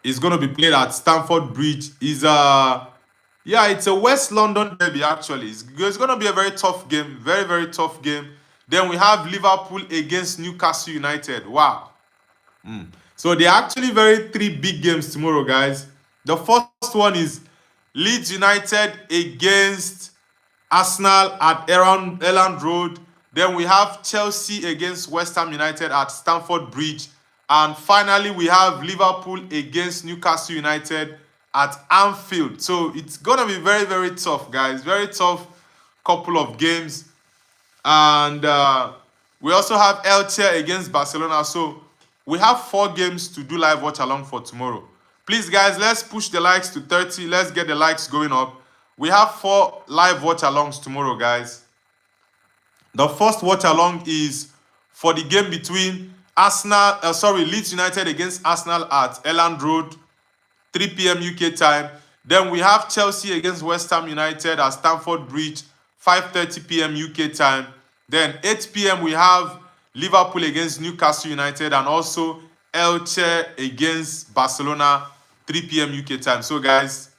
It's going to be played at Stamford Bridge. It's a West London derby, actually. It's going to be a very tough game. Very tough game. Then we have Liverpool against Newcastle United. Wow. So there are actually three big games tomorrow, guys. The first one is Leeds United against Arsenal at Elland Road. Then we have Chelsea against West Ham United at Stamford Bridge. And finally, we have Liverpool against Newcastle United at Anfield. So it's going to be very tough, guys. Very tough couple of games. And we also have Elche against Barcelona. So we have 4 games to do live watch along for tomorrow. Please, guys, let's push the likes to 30. Let's get the likes going up. We have 4 live watch alongs tomorrow, guys. The first watch along is for the game between Leeds United against Arsenal at Elland Road, 3 p.m. UK time. Then we have Chelsea against West Ham United at Stamford Bridge, 5:30 p.m. UK time. Then 8 p.m. we have Liverpool against Newcastle United and also Elche against Barcelona, 3 p.m. UK time. So, guys,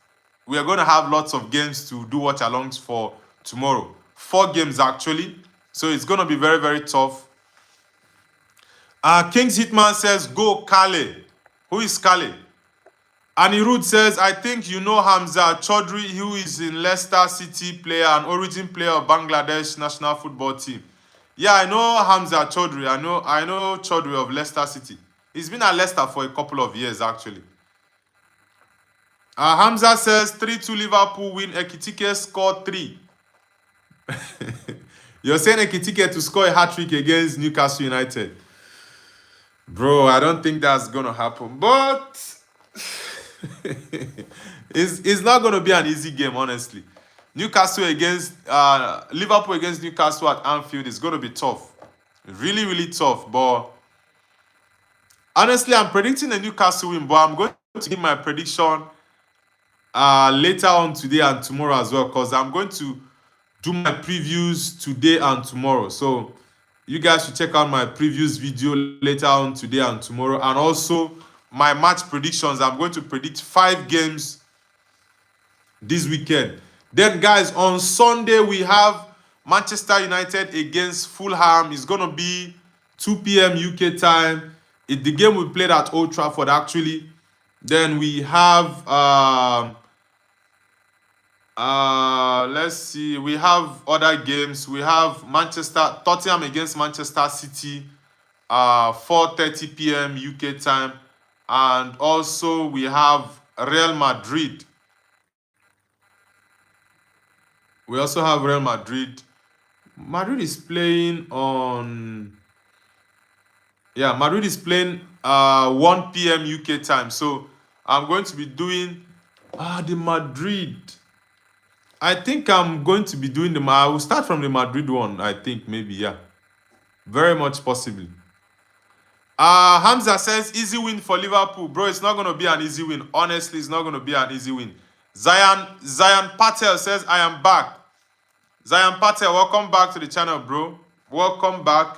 we are going to have lots of games to do watch alongs for tomorrow. 4 games actually. So it's going to be very, very tough. King's Hitman says, go Kale. Who is Kale? Anirudh says, I think you know Hamza Chaudhry, who is in Leicester City player and origin player of Bangladesh national football team. Yeah, I know Hamza Chaudhry. I know Chaudhry of Leicester City. He's been at Leicester for a couple of years, actually. Hamza says, 3-2 Liverpool win. Ekitike scored 3. You're saying Ekitike to score a hat-trick against Newcastle United. Bro, I don't think that's going to happen. But it's not going to be an easy game, honestly. Newcastle against Liverpool against Newcastle at Anfield is going to be tough. Really, really tough. But honestly, I'm predicting a Newcastle win, but I'm going to give my prediction later on today and tomorrow as well, because I'm going to do my previews today and tomorrow. So you guys should check out my previews video later on today and tomorrow, and also my match predictions. I'm going to predict 5 games this weekend. Then guys, on Sunday we have Manchester United against Fulham. It's going to be 2 p.m. UK time. The game we played at Old Trafford actually. Then we have let's see, we have other games. We have Tottenham against Manchester City, 4:30 p.m. UK time, and also we have Real Madrid. We also have Real Madrid. Madrid is playing on, yeah, Madrid is playing 1 p.m. UK time. So I'm going to be doing the Madrid. I think I'm going to be doing I will start from the Madrid one, I think, maybe, yeah. Very much possibly. Hamza says, easy win for Liverpool. Bro, it's not going to be an easy win. Honestly, it's not going to be an easy win. Zion Patel says, I am back. Zion Patel, welcome back to the channel, bro. Welcome back.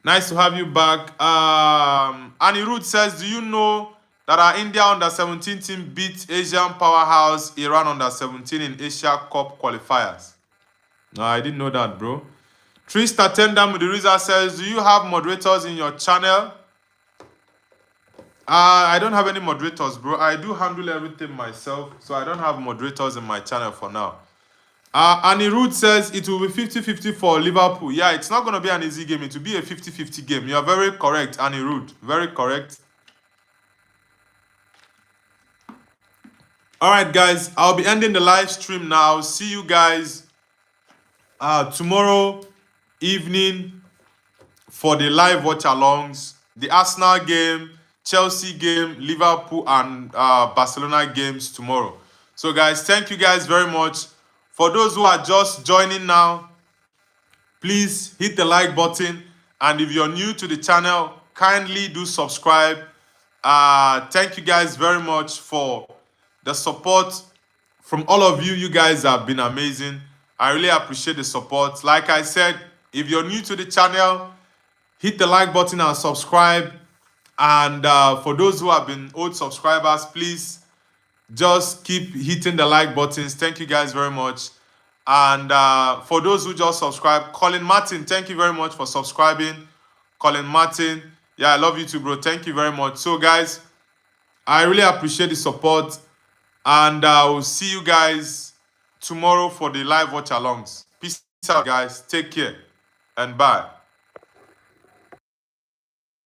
Nice to have you back. Anirudh says, do you know that our India under-17 team beat Asian powerhouse Iran under-17 in Asia Cup qualifiers? No, I didn't know that, bro. Trista Tenda Mudiriza says, do you have moderators in your channel? I don't have any moderators, bro. I do handle everything myself, so I don't have moderators in my channel for now. Anirudh says it will be 50-50 for Liverpool. Yeah, it's not going to be an easy game. It will be a 50-50 game. You are very correct, Anirudh. Very correct. All right, guys. I'll be ending the live stream now. See you guys tomorrow evening for the live watch-alongs. The Arsenal game, Chelsea game, Liverpool and Barcelona games tomorrow. So, guys, thank you guys very much. For those who are just joining now, please hit the like button. And if you're new to the channel, kindly do subscribe. Thank you guys very much for the support from all of you. You guys have been amazing. I really appreciate the support. Like I said, if you're new to the channel, hit the like button and subscribe. And for those who have been old subscribers, please just keep hitting the like buttons. Thank you guys very much. And for those who just subscribe, Colin Martin, thank you very much for subscribing. Colin Martin, yeah, I love you too, bro. Thank you very much. So, guys, I really appreciate the support. And I will see you guys tomorrow for the live watch-alongs. Peace out, guys. Take care. And bye.